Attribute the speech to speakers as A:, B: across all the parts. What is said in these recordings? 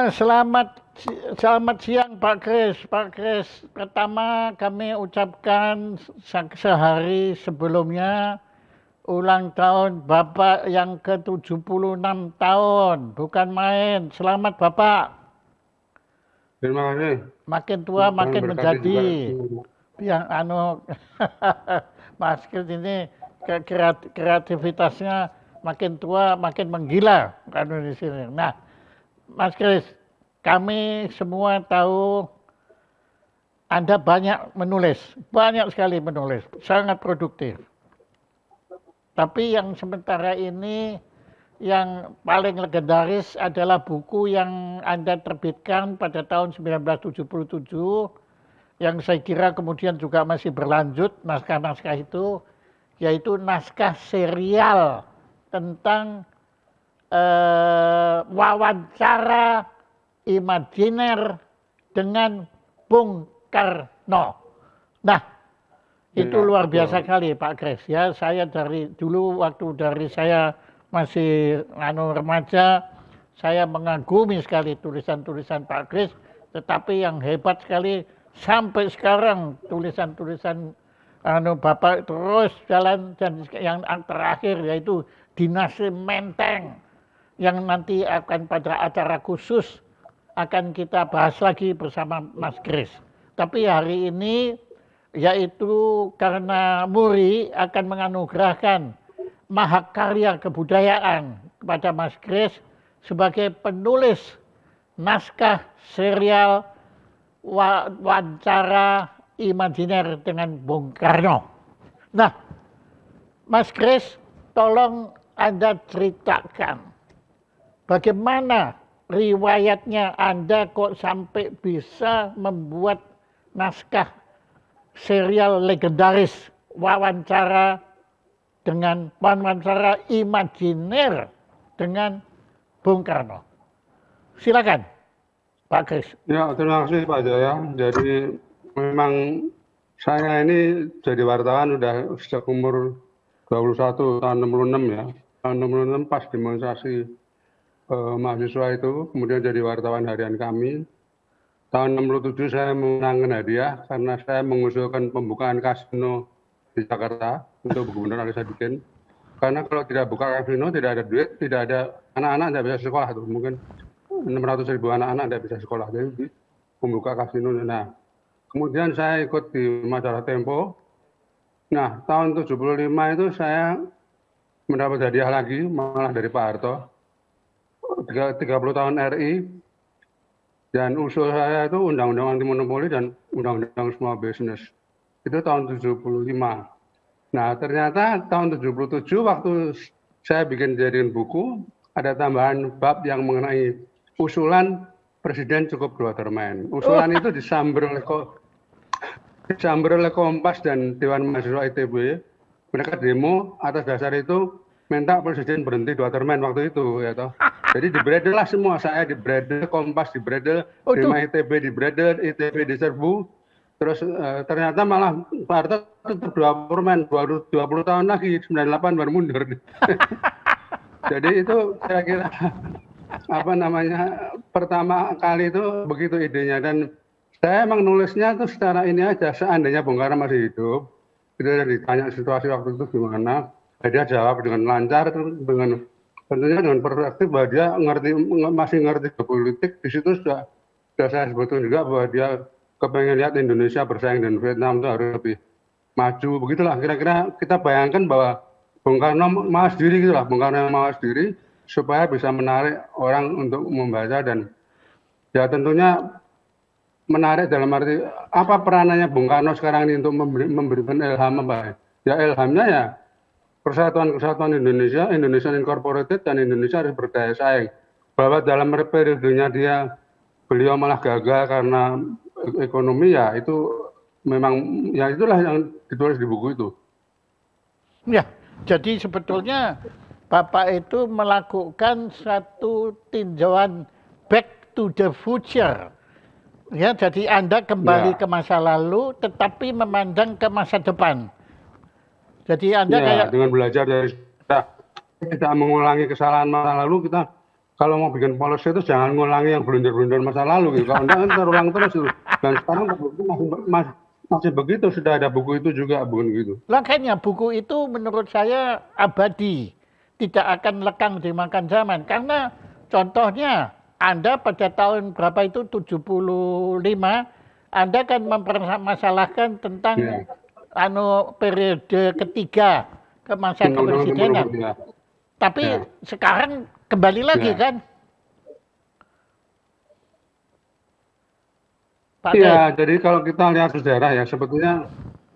A: Selamat siang Pak Kris. Pak Kris, pertama kami ucapkan sehari sebelumnya ulang tahun Bapak yang ke-76 tahun. Bukan main. Selamat Bapak.
B: Terima kasih.
A: Makin tua
B: Tuhan
A: makin
B: berkati juga.
A: menjadi. Yang Mas Kris ini kreativitasnya makin tua makin menggila di sini. Nah, Mas Kris, kami semua tahu Anda banyak sekali menulis, sangat produktif. Tapi yang sementara ini yang paling legendaris adalah buku yang Anda terbitkan pada tahun 1977 yang saya kira kemudian juga masih berlanjut naskah-naskah itu, yaitu naskah serial tentang wawancara imajiner dengan Bung Karno. Nah, itu luar biasa kali Pak Kris ya. Saya dari dulu waktu saya masih remaja, saya mengagumi sekali tulisan-tulisan Pak Kris, tetapi yang hebat sekali sampai sekarang tulisan-tulisan Bapak terus jalan, dan yang terakhir yaitu Dinasti Menteng yang nanti akan pada acara khusus akan kita bahas lagi bersama Mas Kris. Tapi hari ini yaitu karena Muri akan menganugerahkan Mahakarya Kebudayaan kepada Mas Kris sebagai penulis naskah serial wawancara imajiner dengan Bung Karno. Nah, Mas Kris, tolong Anda ceritakan bagaimana riwayatnya Anda kok sampai bisa membuat naskah serial legendaris wawancara imajiner dengan Bung Karno. Silakan, Pak Kris.
B: Ya, terima kasih Pak Jaya. Jadi memang saya ini jadi wartawan udah sejak umur 21 tahun 66 ya. Tahun 66 pas demonstrasi mahasiswa itu, kemudian jadi wartawan harian kami. Tahun 67 saya memenangkan hadiah karena saya mengusulkan pembukaan kasino di Jakarta untuk Gubernur Ali Sadikin. Karena kalau tidak buka kasino tidak ada duit, tidak ada anak-anak tidak bisa sekolah tuh. Mungkin 600.000 anak-anak tidak bisa sekolah. Jadi membuka kasino. Nah, kemudian saya ikut di majalah Tempo. Nah, tahun 75 itu saya mendapat hadiah lagi, malah dari Pak Harto. 30 tahun RI, dan usul saya itu Undang-Undang Anti Monopoli dan Undang-Undang Small Business. Itu tahun 75. Nah, ternyata tahun 77 waktu saya jadiin buku, ada tambahan bab yang mengenai usulan Presiden cukup 2 termen. Usulan itu disamber oleh Kompas dan Dewan Mahasiswa ITB. Mereka demo atas dasar itu minta Presiden berhenti 2 termen waktu itu ya toh. Jadi dibredel lah semua, saya dibredel, Kompas dibredel, Dewan ITB dibredel, ITB diserbu. Terus ternyata malah Pak Harto tetap 20 tahun lagi, 98 baru mundur. Jadi itu saya kira pertama kali itu begitu idenya, dan saya emang nulisnya tuh secara ini aja, seandainya Bung Karno masih hidup, kita ditanya situasi waktu itu gimana, dia jawab dengan lancar, dengan tentunya dengan perspektif bahwa dia masih ngerti politik. Di situ sudah saya sebutkan juga bahwa dia kepengen lihat Indonesia bersaing dengan Vietnam itu harus lebih maju, begitulah kira-kira. Kita bayangkan bahwa Bung Karno mau sendiri gitulah, Bung Karno yang mau sendiri supaya bisa menarik orang untuk membaca, dan ya tentunya menarik dalam arti apa peranannya Bung Karno sekarang ini untuk memberikan ilham apa ya, ilhamnya ya persatuan Indonesia, Indonesian Incorporated, dan Indonesia harus berdaya saing. Bahwa dalam periodenya beliau malah gagal karena ekonomi, ya itu memang ya itulah yang ditulis di buku itu.
A: Ya, jadi sebetulnya Bapak itu melakukan satu tinjauan back to the future. Ya, jadi Anda kembali ke masa lalu tetapi memandang ke masa depan. Jadi Anda
B: kayak dengan belajar dari kita mengulangi kesalahan masa lalu, kita kalau mau bikin policy itu jangan ngulangi yang blunder-blunder masa lalu gitu. Kalau enggak kan terulang terus itu. Dan sekarang terbukti masih begitu, sudah ada buku itu juga, bukan gitu.
A: Makanya buku itu menurut saya abadi, tidak akan lekang dimakan zaman. Karena contohnya Anda pada tahun berapa itu 75, Anda kan mempermasalahkan tentang
B: Ya.
A: periode ketiga ke masa
B: Undang-undang
A: kepresidenan.
B: ya.
A: Tapi
B: Ya.
A: sekarang kembali lagi
B: Ya.
A: kan, Pak Des?
B: Iya, jadi kalau kita lihat sejarah ya, sebetulnya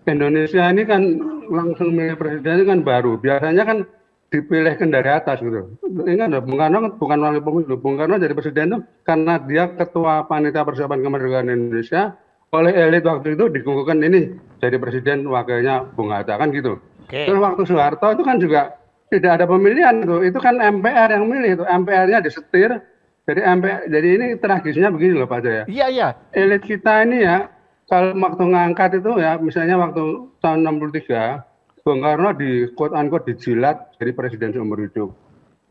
B: Indonesia ini kan langsung milih presiden kan baru. Biasanya kan dipilihkan dari atas gitu. Ingat loh, Bung Karno kan bukan melalui pemilu. Bung Karno jadi presiden itu karena dia ketua panitia persiapan kemerdekaan Indonesia, oleh elit waktu itu dikukuhkan ini jadi presiden, wakilnya Bung Hatta kan gitu.
A: Oke.
B: Terus waktu Soeharto itu kan juga tidak ada pemilihan itu kan MPR yang milih itu, MPR-nya disetir. Jadi MPR, jadi ini tragisnya begini loh Pak Jaya.
A: Iya, iya.
B: Elit kita ini ya, kalau waktu ngangkat itu ya, misalnya waktu tahun 63, Bung Karno di quote unquote dijilat jadi presiden seumur hidup.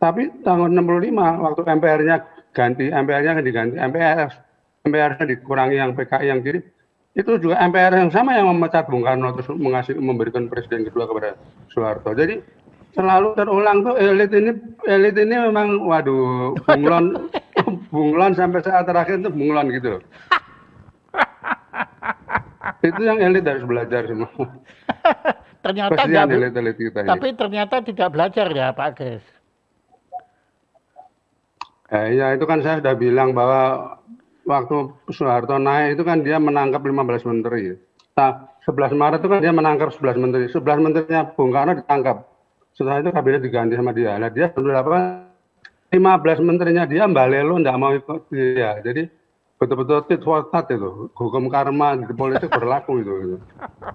B: Tapi tahun 65 waktu MPR-nya ganti, MPR-nya kan diganti, MPR-nya dikurangi yang PKI yang kiri, itu juga MPR yang sama yang memecat Bung Karno terus memberikan presiden kedua kepada Soeharto. Jadi selalu terulang tuh elit ini memang waduh bunglon sampai saat terakhir itu bunglon gitu. Itu yang elit harus belajar semua.
A: Ternyata
B: Kasihan
A: nggak,
B: elit-elit kita ini.
A: tapi ternyata tidak belajar ya Pak Kris.
B: Ya itu kan saya sudah bilang bahwa waktu Soeharto naik itu kan dia menangkap 15 menteri. Nah, 11 Maret itu kan dia menangkap 11 menteri. 11 menterinya Bung Karno ditangkap. Setelah itu kabinet diganti sama dia. Nah, dia apa? 15 menterinya dia Mbak Lelo enggak mau ikut dia. Jadi betul-betul tit for tat itu. Hukum karma di politik berlaku itu.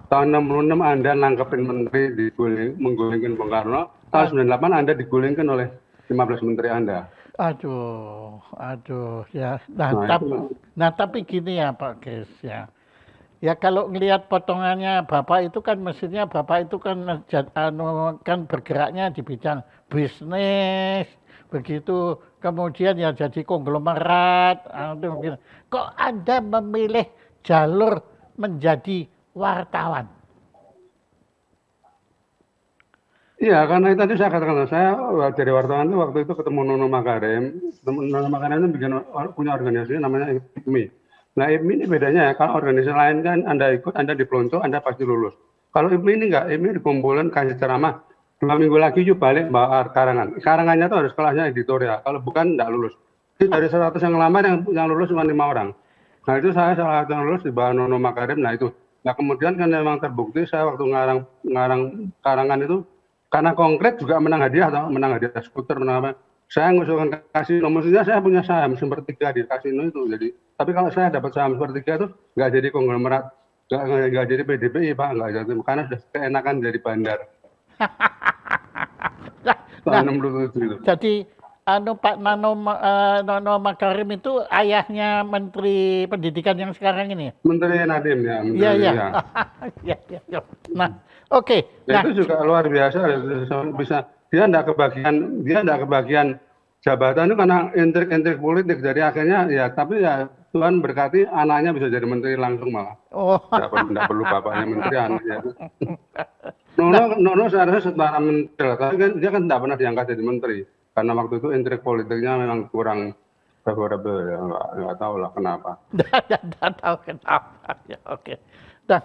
B: Tahun 66 Anda nangkepin menteri, menggulingkan Bung Karno. Tahun 98 Anda digulingkan oleh 15 menteri Anda.
A: Aduh, ya.
B: Nah,
A: Tapi gini ya Pak Kris ya. Ya kalau ngelihat potongannya Bapak itu kan mestinya Bapak itu kan kan bergeraknya di bidang bisnis, begitu kemudian ya jadi konglomerat. Kok Anda memilih jalur menjadi wartawan?
B: Iya, karena itu tadi saya katakan, saya jadi wartawan itu waktu itu ketemu Nono Makarim. Nono Makarim itu punya organisasi namanya IPMI. Nah, IPMI ini bedanya ya, kalau organisasi lain kan Anda ikut, Anda dipelonco, Anda pasti lulus. Kalau IPMI ini enggak, IPMI dikumpulin, kasih ceramah, 2 minggu lagi yuk balik bawa karangan. Karangannya itu harus kelasnya editorial, kalau bukan enggak lulus. Jadi dari 100 yang lamar yang lulus cuma 5 orang. Nah itu saya salah satu yang lulus di bawah Nono Makarim, nah itu. Nah kemudian kan memang terbukti saya waktu ngarang karangan itu, karena konkret juga menang hadiah skuter, menang apa. Saya ngusulkan kasino, maksudnya saya punya saham sepertiga di kasino itu. Jadi, tapi kalau saya dapat saham sepertiga itu nggak jadi konglomerat, nggak jadi PDPI Pak, nggak jadi, karena sudah keenakan jadi bandar.
A: Nah,
B: 67 itu.
A: Jadi Pak Nono Makarim itu ayahnya Menteri Pendidikan yang sekarang ini.
B: Menteri Nadiem ya.
A: Iya, iya. Ya. Nah, oke.
B: Nah, itu juga luar biasa, bisa dia enggak kebagian jabatan itu karena intrik-intrik politik. Jadi akhirnya ya, tapi ya Tuhan berkati anaknya bisa jadi menteri langsung malah.
A: Oh.
B: Enggak perlu bapaknya menteri, anaknya. Nono seharusnya setara menteri, tapi kan dia kan enggak pernah diangkat jadi menteri. Karena waktu itu intrik politiknya memang kurang favorable ya, enggak tahu lah kenapa.
A: Enggak tahu kenapa. Ya, oke. Nah,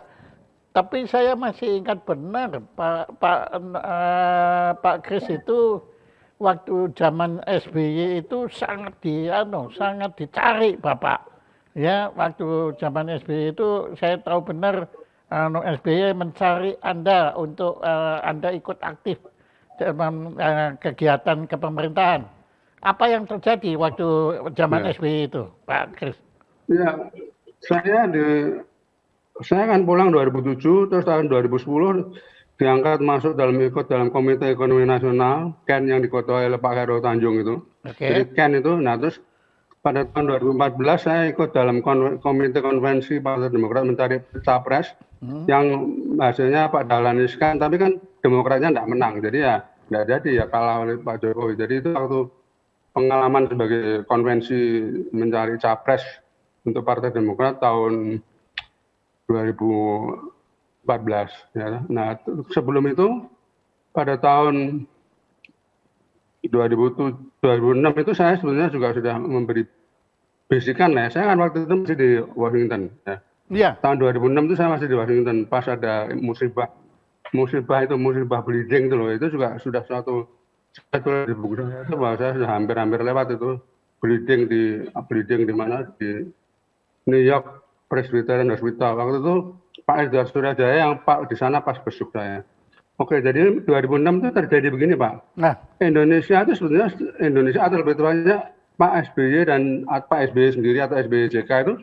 A: tapi saya masih ingat benar Pak Kris itu waktu zaman SBY itu sangat dicari Bapak. Ya, waktu zaman SBY itu saya tahu benar SBY mencari Anda untuk Anda ikut aktif dalam kegiatan kepemerintahan. Apa yang terjadi waktu zaman SBY itu, Pak Kris?
B: Ya, saya kan pulang 2007, terus tahun 2010 diangkat masuk ikut dalam Komite Ekonomi Nasional, KEN yang diketuai oleh Pak Khairul Tanjung itu.
A: Okay.
B: Jadi KEN itu, nah terus pada tahun 2014 saya ikut dalam Komite Konvensi Partai Demokrat mencari capres, yang hasilnya Pak Dahlan Iskan, tapi kan Demokratnya tidak menang, jadi ya tidak jadi ya, kalah oleh Pak Jokowi. Jadi itu waktu pengalaman sebagai konvensi mencari capres untuk Partai Demokrat tahun 2014. Ya. Nah, sebelum itu pada tahun 2006 itu saya sebenarnya juga sudah memberi bisikan ya. Saya kan waktu itu masih di Washington. Ya.
A: Iya.
B: Tahun 2006 itu saya masih di Washington pas ada musibah bleeding itu loh. Itu juga sudah suatu di buku saya itu bahwa saya sudah hampir lewat itu bleeding di mana di New York Presbyterian Hospital. Waktu itu Pak Edward Surajaya yang Pak di sana pas besuk saya. Oke, jadi 2006 itu terjadi begini Pak.
A: Nah,
B: Indonesia itu sebetulnya atau lebih tepatnya Pak SBY dan Pak SBY sendiri atau SBY JK itu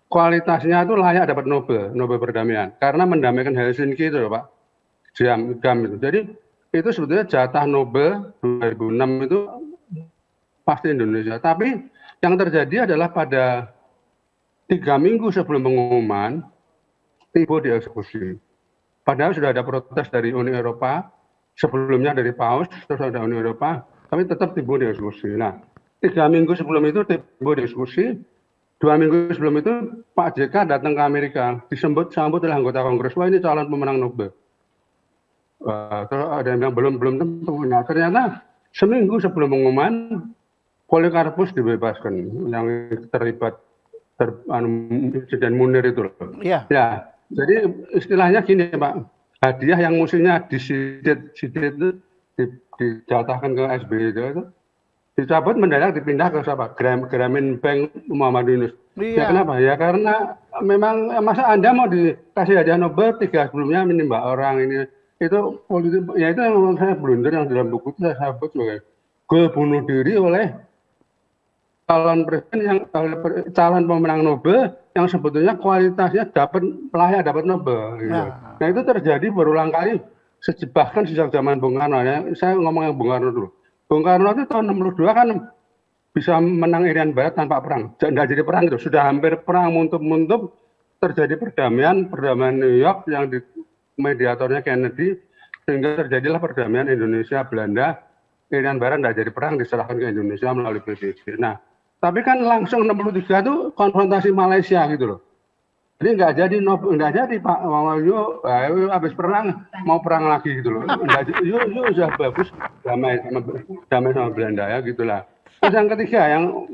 B: kualitasnya itu layak dapat Nobel perdamaian karena mendamaikan Helsinki itu loh Pak. GAM itu. Jadi itu sebetulnya jatah Nobel 2006 itu pasti Indonesia. Tapi yang terjadi adalah pada 3 minggu sebelum pengumuman, Thibault dieksekusi. Padahal sudah ada protes dari Uni Eropa, sebelumnya dari Paus, terus ada Uni Eropa, tapi tetap Thibault dieksekusi. Nah, 3 minggu sebelum itu Thibault dieksekusi, 2 minggu sebelum itu Pak JK datang ke Amerika, disambut oleh anggota Kongres, wah ini calon pemenang Nobel. Terus ada yang bilang belum tentu. Nah, ternyata seminggu sebelum pengumuman, Polikarpus dibebaskan, yang terlibat insiden Munir itu loh.
A: iya.
B: Ya, jadi istilahnya gini Pak, hadiah yang mestinya disidet itu dijatahkan ke SBY itu dicabut mendadak dipindah ke siapa? Grameen Bank Muhammad Yunus.
A: Iya.
B: Ya kenapa? Ya karena memang masa Anda mau dikasih hadiah Nobel 3 sebelumnya menimba orang ini itu politik, ya itu yang saya blunder yang dalam buku itu saya sebut sebagai gol bunuh diri oleh calon presiden yang calon pemenang Nobel yang sebetulnya kualitasnya layak dapat Nobel. Gitu. Nah itu terjadi berulang kali bahkan sejak zaman Bung Karno ya. Saya ngomong yang Bung Karno dulu. Bung Karno itu tahun 62 kan bisa menang Irian Barat tanpa perang. Tidak jadi perang itu. Sudah hampir perang muntuk-muntuk terjadi perdamaian New York yang di mediatornya Kennedy sehingga terjadilah perdamaian Indonesia Belanda. Irian Barat tidak jadi perang diserahkan ke Indonesia melalui PBB. Nah, tapi kan langsung 63 itu konfrontasi Malaysia gitu loh. Jadi nggak jadi Pak Wawayo, habis perang mau perang lagi gitu loh. Yuk sudah bagus damai sama Belanda ya gitulah. Terus yang ketiga yang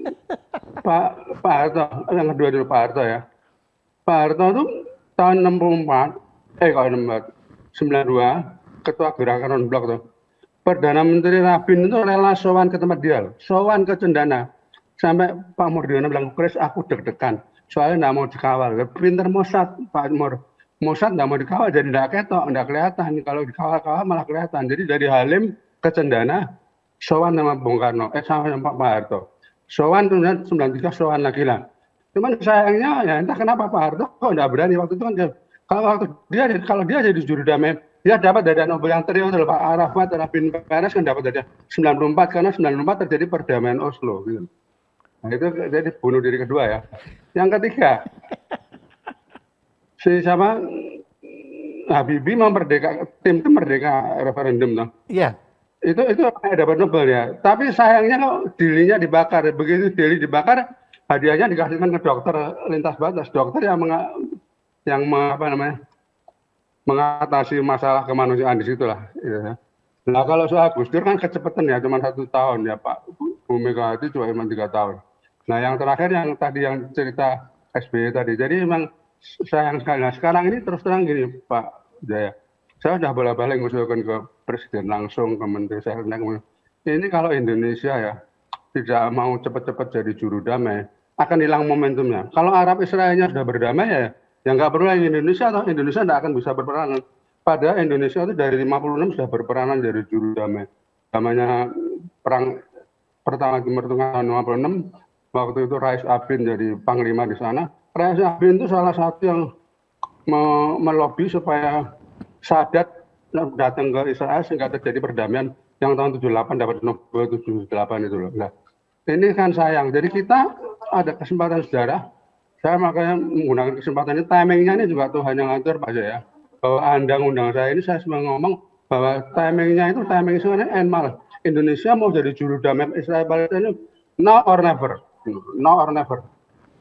B: Pak Harto, yang kedua dulu Pak Harto ya. Pak Harto itu tahun 92 ketua gerakan non blok tuh. Perdana Menteri Rabin itu rela sowan ke tempat dia, sowan ke Cendana. Sampai Pak Murdiono bilang, Chris aku deg-degan. Soalnya nggak mau dikawal. Pinter Mossad, Pak Mossad nggak mau dikawal, jadi nggak kelihatan. Kalau dikawal malah kelihatan. Jadi dari Halim ke Cendana, sowan sama Bung Karno, sama Pak Harto. Sowan kemudian 93 sowan lagi lah. Cuman sayangnya ya entah kenapa Pak Harto kok nggak berani waktu itu kan kalau dia jadi juru damai, dia dapat hadiah Nobel yang trio itu Pak Arafat, Rabin Peres kan dapat hadiah 94 karena 94 terjadi perdamaian Oslo gitu. Nah, itu jadi bunuh diri kedua ya. Yang ketiga, Habibie tim itu merdeka referendum tuh.
A: Iya.
B: Itu dapat Nobel ya. Tapi sayangnya kok dilinya dibakar. Begitu dili dibakar, hadiahnya dikasihkan ke dokter lintas batas. Dokter yang mengatasi masalah kemanusiaan di situlah. Ya. Nah kalau soal Gus Dur kan kecepatan ya, cuma 1 tahun ya Pak. Bu Megawati cuma 3 tahun. Nah yang terakhir yang tadi yang cerita SBY tadi. Jadi memang sayang sekali. Nah sekarang ini terus terang gini Pak Jaya. Saya sudah bolak-balik mengusulkan ke Presiden langsung, ke Menteri saya. Ini kalau Indonesia ya tidak mau cepat-cepat jadi juru damai, akan hilang momentumnya. Kalau Arab Israelnya sudah berdamai ya nggak perlu lagi Indonesia, atau Indonesia tidak akan bisa berperanan. Padahal Indonesia itu dari 56 sudah berperanan dari juru damai. Namanya perang pertama Timur Tengah tahun 56, waktu itu Rais Abin jadi panglima di sana. Rais Abin itu salah satu yang melobi supaya Sadat datang ke Israel sehingga terjadi perdamaian yang tahun 78 dapat Nobel 78 itu loh. Nah, ini kan sayang. Jadi kita ada kesempatan sejarah. Saya makanya menggunakan kesempatan ini, timingnya ini juga Tuhan yang ngatur Pak Jaya. Bahwa Anda ngundang saya ini, saya semua ngomong bahwa timingnya itu timing sebenarnya Indonesia mau jadi juru damai Israel Palestina ini now or never, now or never.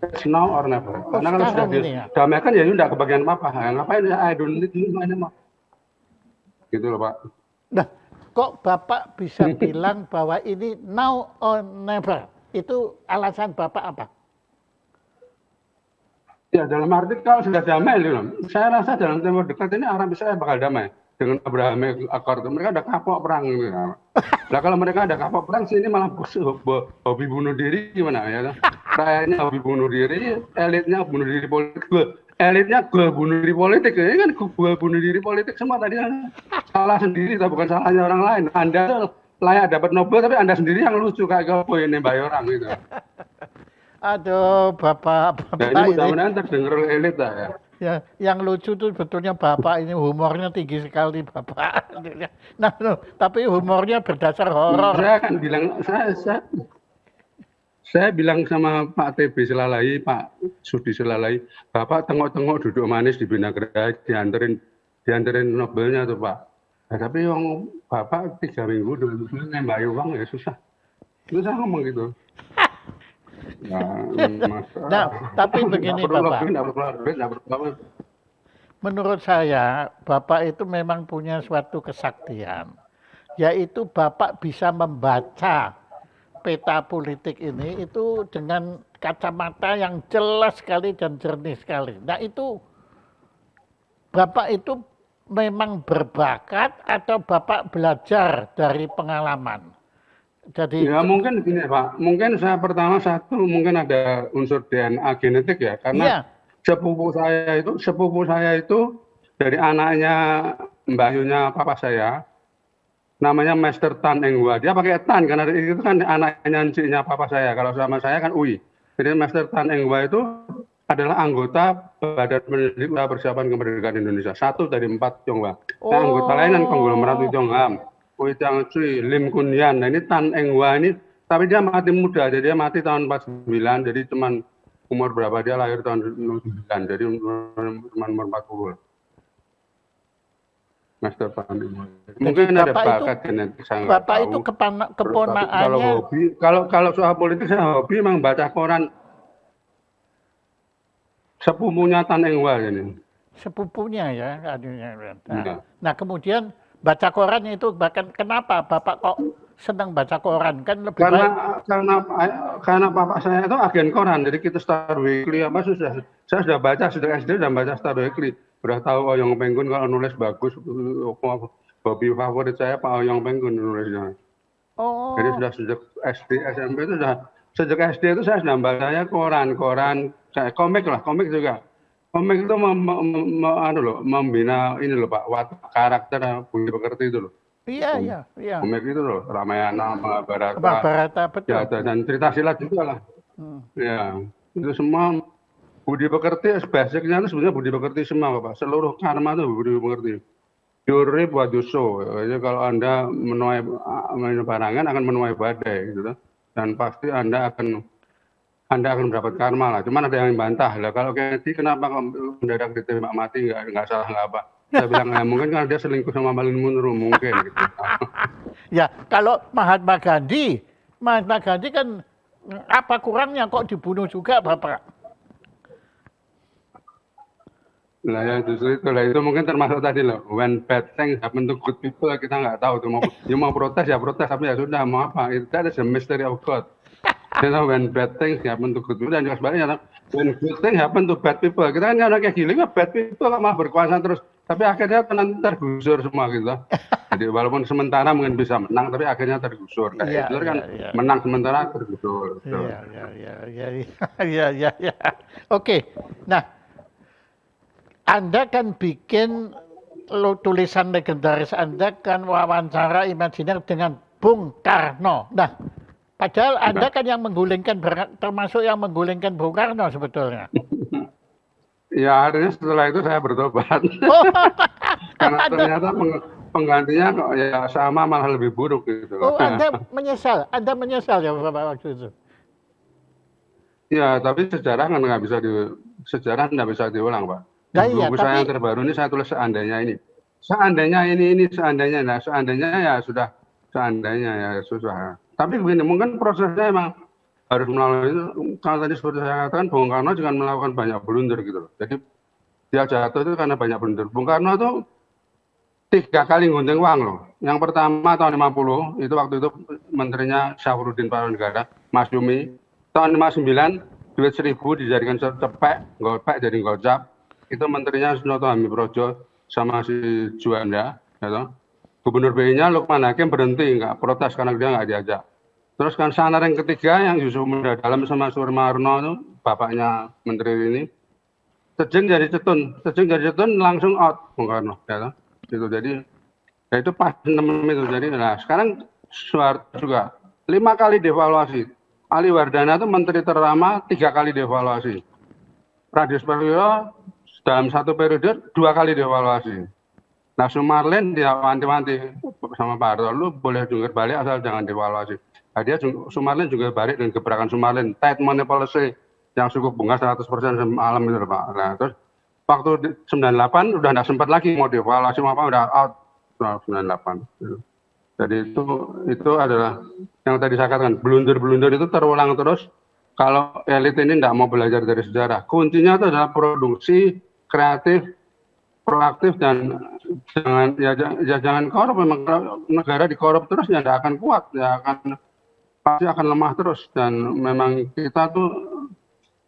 B: It's now or never.
A: Oh,
B: Karena kalau sudah
A: sekarang ini ya.
B: didamaikan ya udah kebagian apa? Ngapain I don't need you anymore. Gitu loh Pak.
A: Nah, kok Bapak bisa bilang bahwa ini now or never? Itu alasan Bapak apa?
B: Ya dalam arti kalau sudah damai, saya rasa dalam tempo dekat ini Arab Israel bakal damai dengan Abraham Accord. Mereka udah kapok perang. Gitu. Nah kalau mereka ada kapok perang, sini malah hobi bunuh diri gimana ya? Rakyatnya hobi bunuh diri, elitnya bunuh diri politik. Elitnya gue bunuh diri politik, ini kan gue bunuh diri politik semua tadi salah sendiri, tapi bukan salahnya orang lain. Anda tuh layak dapat Nobel, tapi Anda sendiri yang lucu kayak gue ini bayar orang gitu.
A: Aduh, Bapak
B: Ya, ini mudah-mudahan terdengar oleh elit lah ya.
A: Ya, yang lucu tuh betulnya Bapak ini humornya tinggi sekali Bapak. Nah, tapi humornya berdasar horor.
B: Saya kan bilang, saya bilang sama Pak TB Selalai, Pak Sudi Selalai, Bapak tengok-tengok duduk manis di Binagra, dianterin Nobelnya tuh Pak. Nah, tapi yang Bapak 3 minggu dulu nembak uang ya susah. Susah ngomong gitu.
A: Nah, tapi begini Bapak. Menurut saya, Bapak itu memang punya suatu kesaktian. Yaitu Bapak bisa membaca peta politik ini itu dengan kacamata yang jelas sekali dan jernih sekali. Nah itu Bapak itu memang berbakat atau Bapak belajar dari pengalaman? Jadi
B: ya mungkin gini Pak, mungkin saya pertama mungkin ada unsur DNA genetik ya, karena sepupu saya itu dari anaknya mbahnya papa saya, namanya Master Tan Engwa. Dia pakai Tan karena itu kan anaknya enciknya papa saya. Kalau sama saya kan Ui. Jadi Master Tan Engwa itu adalah anggota Badan Pendidik Persiapan Kemerdekaan Indonesia. 1 dari 4 Tionghoa. Nah, anggota lain kan konglomerat Tionghoa. Ui Tiang Cui, Lim Kun Yan. Nah ini Tan Engwa ini, tapi dia mati muda. Jadi dia mati tahun 49. Jadi cuman umur berapa dia lahir tahun 9. Jadi cuma umur 40. Master Tan Engwa. Mungkin ada bakat genetik saya nggak tahu.
A: Bapak itu keponakannya.
B: Kalau soal politik saya hobi memang baca koran. Sepupunya Tan Engwa ini.
A: Sepupunya ya. Nah kemudian baca korannya itu bahkan kenapa Bapak kok senang baca koran? Kan lebih
B: karena papa saya itu agen koran. Jadi kita Star Weekly saya sudah baca sejak SD dan baca Star Weekly. Udah tahu Oyong Penggun kalau nulis bagus. Hobi favorit saya Pak Oyong Penggun nulisnya. Jadi sudah sejak SD SMP itu sejak SD itu saya sudah bacanya koran, saya komik juga. Komik itu membina ini loh Pak, karakter budi pekerti itu loh.
A: Iya.
B: Komik itu loh, Ramayana,
A: Mahabharata, betul.
B: Ya, dan cerita silat juga lah. Ya, itu semua budi pekerti, basicnya itu sebenarnya budi pekerti semua Pak. Seluruh karma itu budi pekerti. Yurib wa duso. Jadi kalau Anda menuai barangan akan menuai badai gitu. Dan pasti Anda akan mendapat karma lah. Cuman ada yang bantah lah. Kalau Kennedy kenapa mendadak ditembak mati nggak salah nggak apa. Saya bilang ya mungkin karena dia selingkuh sama Marilyn Monroe mungkin. Gitu.
A: Ya kalau Mahatma Gandhi kan apa kurangnya kok dibunuh juga Bapak?
B: Nah ya justru itu mungkin termasuk tadi loh. When bad things happen to good people kita nggak tahu tuh mau protes ya protes tapi ya sudah mau apa itu ada the mystery of God. Jadi when bad things happen to good people dan juga sebaliknya when good things happen to bad people kita kan kayak gini bad people malah berkuasa terus tapi akhirnya tergusur semua gitu. Jadi walaupun sementara mungkin bisa menang tapi akhirnya tergusur. Kayak itu kan menang sementara tergusur.
A: Iya. Oke. Nah Anda kan bikin tulisan legendaris Anda kan wawancara imajiner dengan Bung Karno. Nah, padahal Anda kan yang menggulingkan, termasuk yang menggulingkan Bung Karno sebetulnya.
B: Ya, akhirnya setelah itu saya bertobat. Karena ternyata penggantinya kok ya sama malah lebih buruk gitu.
A: Oh, Anda menyesal ya Bapak waktu itu?
B: Ya, tapi sejarah kan nggak bisa diulang, Pak. Buku saya yang terbaru ini saya tulis seandainya ini. Seandainya ya sudah seandainya ya susah. Tapi begini, mungkin prosesnya emang harus melalui itu. Kalau tadi seperti saya katakan, Bung Karno juga melakukan banyak blunder gitu loh. Jadi dia jatuh itu karena banyak blunder. Bung Karno itu 3 kali gunting uang loh. Yang pertama tahun 50, itu waktu itu menterinya Syafruddin Prawanegara, Mas Yumi. Tahun 59, duit 1000 dijadikan cepek, gopek jadi gocap. Itu menterinya Sunoto Hamibrojo sama si Juanda. Gitu. Gubernur BI-nya Lukman Hakim berhenti, nggak protes karena dia nggak diajak. Terus kan sanar yang ketiga yang Yusuf Muda Dalam sama Sumarno itu, bapaknya menteri ini, Sejeng jadi cetun langsung out Bung Karno. Ya, gitu. Jadi ya itu pas 6 itu. Jadi nah sekarang Soeharto juga 5 kali devaluasi. Ali Wardana itu menteri terlama 3 kali devaluasi. Radius Perwiro dalam 1 periode 2 kali devaluasi. Nah Sumarlen dia wanti-wanti sama Pak Harto, lu boleh jungkir balik asal jangan devaluasi. Nah, dia Sumarlen juga balik dengan gebrakan Sumarlen, tight money policy yang suku bunga 100% semalam itu Pak. Nah terus waktu 98 udah nggak sempat lagi mau devaluasi apa udah out 98. Jadi itu adalah yang tadi saya katakan, blunder-blunder itu terulang terus kalau elit ini tidak mau belajar dari sejarah. Kuncinya itu adalah produksi kreatif, proaktif, dan jangan korup. Memang kalau negara dikorup terus ya tidak akan kuat, ya pasti akan lemah terus. Dan memang kita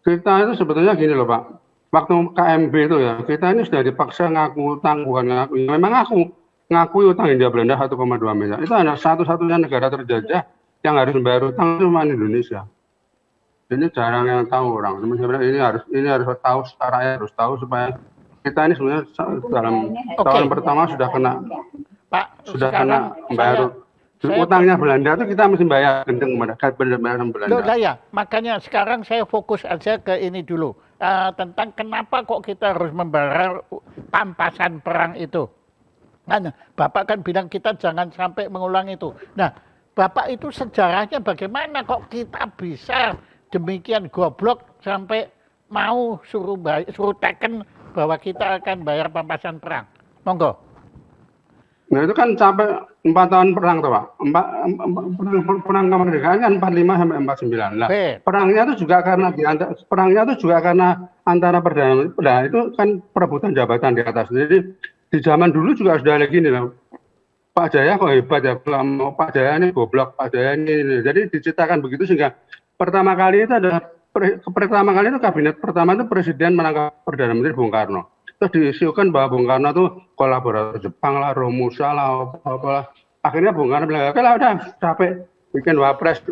B: itu sebetulnya gini loh Pak. Waktu KMB itu ya, kita ini sudah dipaksa ngaku utang, bukan ngaku. Memang ngakui utang Hindia Belanda 1,2 miliar. Itu adalah satu-satunya negara terjajah yang harus membayar utang cuma Indonesia. Ini jarang yang tahu orang. Sebenarnya ini harus tahu, secara harus tahu supaya kita ini sebenarnya dalam tahun pertama sudah kena membayar utangnya Belanda itu kita mesti bayar gendeng kepada Belanda.
A: Ya, makanya sekarang saya fokus aja ke ini dulu tentang kenapa kok kita harus membayar pampasan perang itu. Nah, Bapak kan bilang kita jangan sampai mengulang itu. Nah, Bapak itu sejarahnya bagaimana kok kita bisa demikian goblok sampai mau suruh teken bahwa kita akan bayar pampasan perang. Monggo.
B: Nah itu kan sampai 4 tahun perang tuh Pak. Perang kemerdekaan kan 45 sampai 49. Lah, perangnya itu juga karena antara perdana. Nah itu kan perebutan jabatan di atas. Jadi di zaman dulu juga sudah ada gini loh. Pak Jaya kok hebat ya, Pak Jaya ini goblok, Pak Jaya ini. Jadi diciptakan begitu sehingga pertama kali itu kabinet pertama itu presiden menangkap Perdana Menteri Bung Karno. Terus diisukan bahwa Bung Karno itu kolaborator Jepang lah, Romusa lah, apa-apa. Akhirnya Bung Karno bilang, oke lah udah capek bikin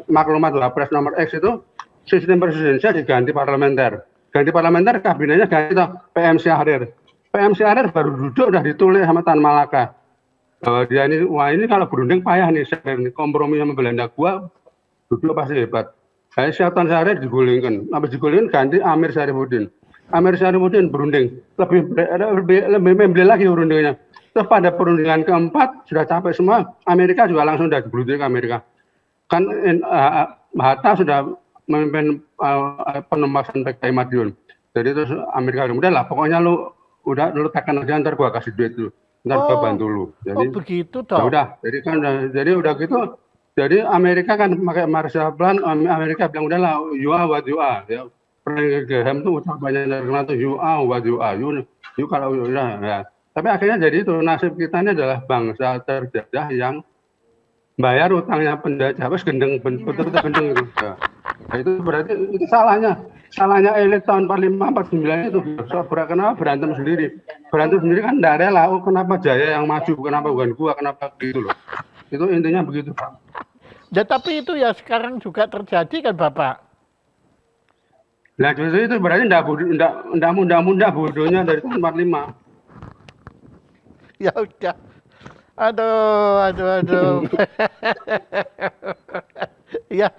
B: maklumat Wapres nomor X itu, sistem presidensial diganti parlementer. Ganti parlementer, kabinetnya ganti PM Syahrir. PM Syahrir baru duduk udah ditulis sama Tan Malaka. Bahwa dia ini, wah ini kalau berunding payah nih, Syahrir ini kompromi sama Belanda, gua duduk pasti hebat. Saya Tan Syahrir digulingkan, habis digulingkan ganti Amir Syarifuddin. Amir Syarifuddin berunding, lebih membeli lagi berundingnya. Terus pada perundingan keempat sudah capek semua, Amerika juga langsung udah diblutik ke Amerika. Kan Hatta sudah memimpin penempasan PKI Madiun. Jadi terus Amerika udah lah, pokoknya lu tekan aja, ntar gua kasih duit lu, ntar gua bantu lu. Jadi
A: begitu toh.
B: Udah, jadi udah gitu. Jadi Amerika kan pakai Marshall Plan, Amerika bilang udahlah, you are what you are. Ya. Franklin Graham tuh ucapannya terkenal tuh you are what you are. You kalau udah ya. Tapi akhirnya jadi itu nasib kita ini adalah bangsa terjajah yang bayar utangnya penjajah, terus gendeng betul-betul gendeng itu. Nah, itu berarti itu salahnya elit tahun 45 49 itu. Kenapa berantem sendiri kan enggak rela. Oh, kenapa Jaya yang maju, kenapa bukan gua, kenapa gitu loh. Itu intinya begitu Pak.
A: Ya tapi itu ya sekarang juga terjadi kan Bapak.
B: Nah justru itu berarti enggak mudah bodohnya dari tahun 45.
A: Ya udah. Aduh. Ya,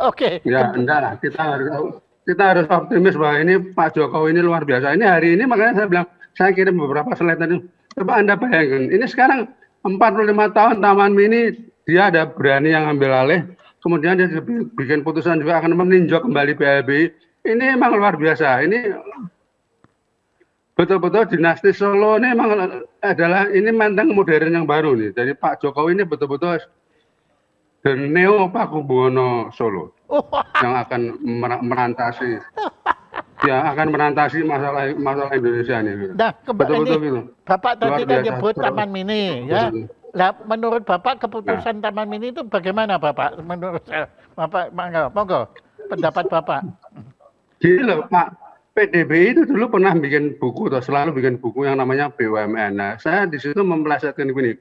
A: oke.
B: Ya enggak lah, kita harus optimis bahwa ini Pak Jokowi ini luar biasa. Ini hari ini makanya saya bilang, saya kirim beberapa slide tadi. Coba Anda bayangkan, ini sekarang 45 tahun Taman Mini, dia ada berani yang ambil alih. Kemudian dia bikin putusan juga akan meninjau kembali PLBI. Ini memang luar biasa. Ini betul-betul dinasti Solo ini memang adalah ini menteng modern yang baru nih. Jadi Pak Jokowi ini betul-betul dan Neo Pakubuwono Solo
A: Wah,
B: yang akan merantasi masalah Indonesia ini.
A: nah,
B: Betul-betul gitu.
A: Bapak
B: Luar
A: tadi kan
B: biasa.
A: nyebut Taman Mini, ya.
B: Betul.
A: Lah, menurut Bapak
B: Nah,
A: keputusan Taman Mini itu bagaimana, Bapak? Menurut saya, Bapak, monggo, pendapat Bapak.
B: gini loh Pak, PDB itu dulu pernah bikin buku, atau selalu bikin buku yang namanya BUMN. Nah, saya di situ mempelesetkan begini,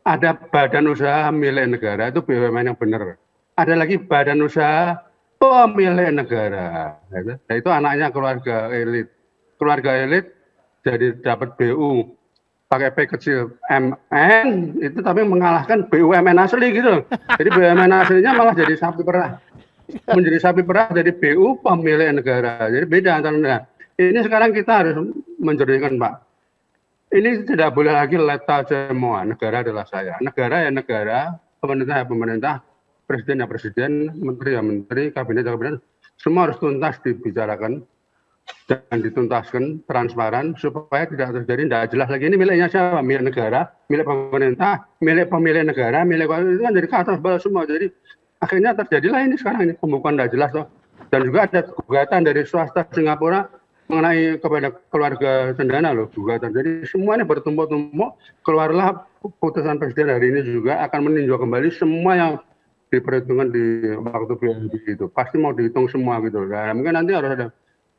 B: ada badan usaha milik negara, itu BUMN yang benar. Ada lagi badan usaha pemilik negara. Nah, itu anaknya keluarga elit. Keluarga elit jadi dapat BU, pakai P kecil MN, itu tapi mengalahkan BUMN asli gitu loh. Jadi BUMN aslinya malah jadi sapi perah. Menjadi sapi perah dari BU pemilik negara. Jadi beda antara negara. Ini sekarang kita harus menjernihkan Pak. Ini tidak boleh lagi leta semua. Negara adalah saya. Negara ya negara, pemerintah ya pemerintah, presiden ya presiden, menteri ya menteri, kabinet ya kabinet. Semua harus tuntas dibicarakan dan dituntaskan transparan supaya tidak terjadi tidak jelas lagi ini miliknya siapa, milik negara, milik pemerintah, milik pemilik negara, milik itu kan jadi ke atas bawah semua. Jadi akhirnya terjadilah ini sekarang ini pembukaan tidak jelas toh. Dan juga ada gugatan dari swasta Singapura mengenai kepada keluarga cendana loh gugatan. Jadi semuanya bertumpuk-tumpuk, keluarlah putusan presiden hari ini juga akan meninjau kembali semua yang diperhitungkan di waktu BNB itu. Pasti mau dihitung semua gitu. Nah, mungkin nanti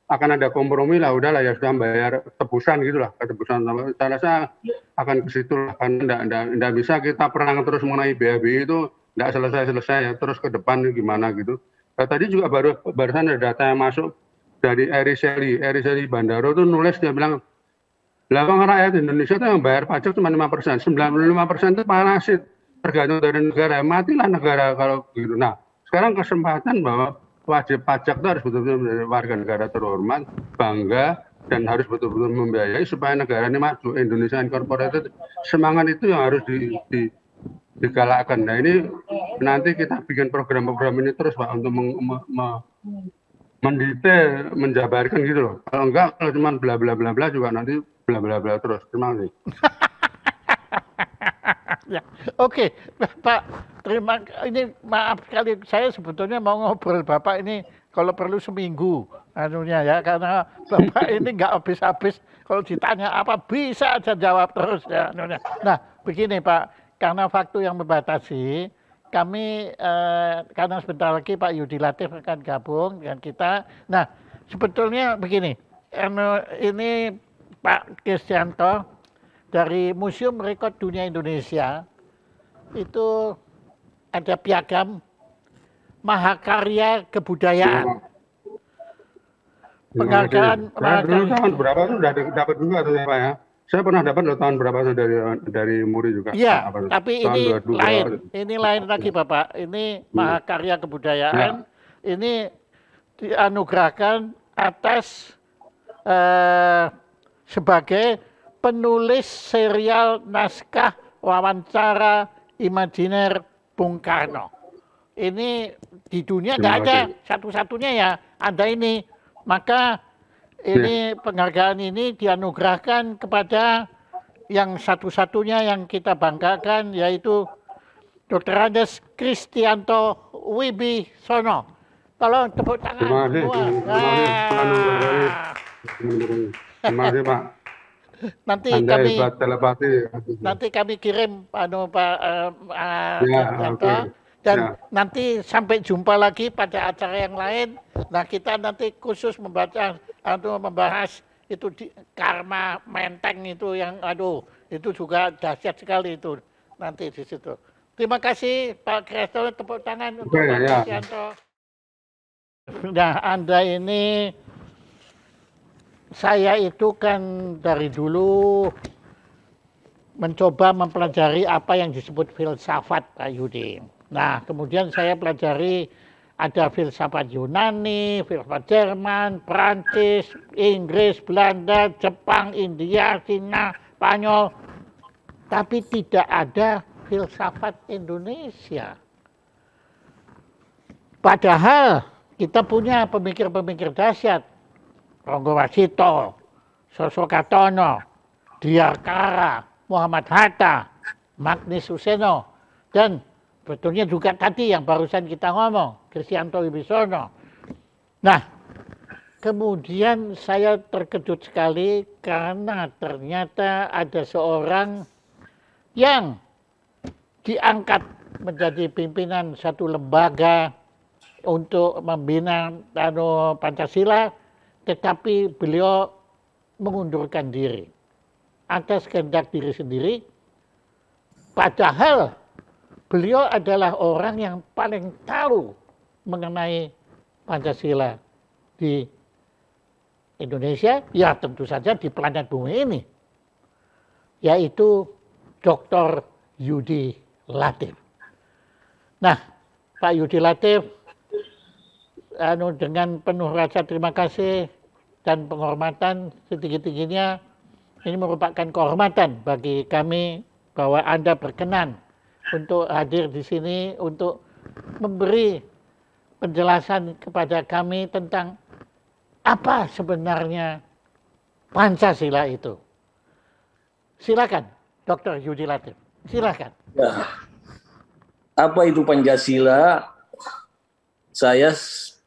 B: akan ada kompromi lah, udahlah ya sudah bayar tebusan gitulah, tebusan. Saya rasa akan ke situ lah, karena tidak bisa kita perang terus mengenai BNB itu, tidak selesai ya, terus ke depan gimana gitu. Nah, tadi juga barusan ada data yang masuk dari Eri Seli Bandaro itu nulis, dia bilang, "Lawang rakyat Indonesia itu yang bayar pajak cuma 5%, 95% itu parasit, tergantung dari negara, matilah negara kalau gitu." Nah, sekarang kesempatan bahwa wajib pajak itu harus betul-betul menjadi warga negara terhormat, bangga, dan harus betul-betul membiayai supaya negara ini maju. Indonesia Incorporated, semangat itu yang harus digalakkan. Nah, ini nanti kita bikin program-program ini terus Pak, untuk mendetail, menjabarkan gitu loh. Kalau enggak, kalau cuma bla bla bla bla juga nanti bla bla bla terus. Terima kasih.
A: Ya, oke, Pak. Ini maaf sekali, saya sebetulnya mau ngobrol Bapak ini kalau perlu seminggu, anunya ya, karena Bapak ini nggak habis-habis. Kalau ditanya apa bisa aja jawab terus ya, anunya. Nah, begini Pak, karena waktu yang membatasi, kami karena sebentar lagi Pak Yudi Latif akan gabung dengan kita. Nah, sebetulnya begini, ini Pak Kristianto dari Museum Rekor Dunia Indonesia itu ada piagam Mahakarya Kebudayaan. Penghargaan
B: dulu tahun berapa tuh udah dapat juga tuh ya Pak ya. Saya pernah dapat loh tahun berapa tuh dari Muri juga.
A: Iya, tapi ini
B: 22.
A: lain. Ini lain lagi Bapak. Ini Mahakarya Kebudayaan. Ini dianugerahkan atas sebagai penulis serial naskah wawancara imajiner Bung Karno. Ini di dunia nggak ada, satu-satunya ya ada ini. Maka ini penghargaan ini dianugerahkan kepada yang satu-satunya yang kita banggakan, yaitu Dr. Andes Kristianto Wibisono. Tolong tepuk tangan semua.
B: Terima kasih Pak.
A: Nanti
B: Anda
A: kami
B: hebat telepati.
A: nanti kami kirim Pak
B: okay.
A: dan nanti sampai jumpa lagi pada acara yang lain. Nah, kita nanti khusus membahas itu di Karma Menteng itu yang itu juga dahsyat sekali itu nanti di situ. Terima kasih Pak Kristo, tepuk tangan untuk Pak Kristianto. Nah, Anda ini, saya itu kan dari dulu mencoba mempelajari apa yang disebut filsafat Pak Yudi. Nah, kemudian saya pelajari ada filsafat Yunani, filsafat Jerman, Prancis, Inggris, Belanda, Jepang, India, Cina, Spanyol. Tapi tidak ada filsafat Indonesia. Padahal kita punya pemikir-pemikir dahsyat. Ronggo Wasito, Sosokatono, Diarkara, Muhammad Hatta, Magnis Suseno, dan Betulnya juga tadi yang barusan kita ngomong, Kristianto Wibisono. Nah, kemudian saya terkejut sekali karena ternyata ada seorang yang diangkat menjadi pimpinan satu lembaga untuk membina Pancasila, tetapi beliau mengundurkan diri atas kehendak diri sendiri, padahal beliau adalah orang yang paling tahu mengenai Pancasila di Indonesia, ya tentu saja di planet bumi ini, yaitu Dr. Yudi Latif. Nah, Pak Yudi Latif, dengan penuh rasa terima kasih dan penghormatan setinggi-tingginya, ini merupakan kehormatan bagi kami bahwa Anda berkenan untuk hadir di sini untuk memberi penjelasan kepada kami tentang apa sebenarnya Pancasila itu. Silakan, Dr. Yudi Latif. Silakan.
C: Ya. Apa itu Pancasila? Saya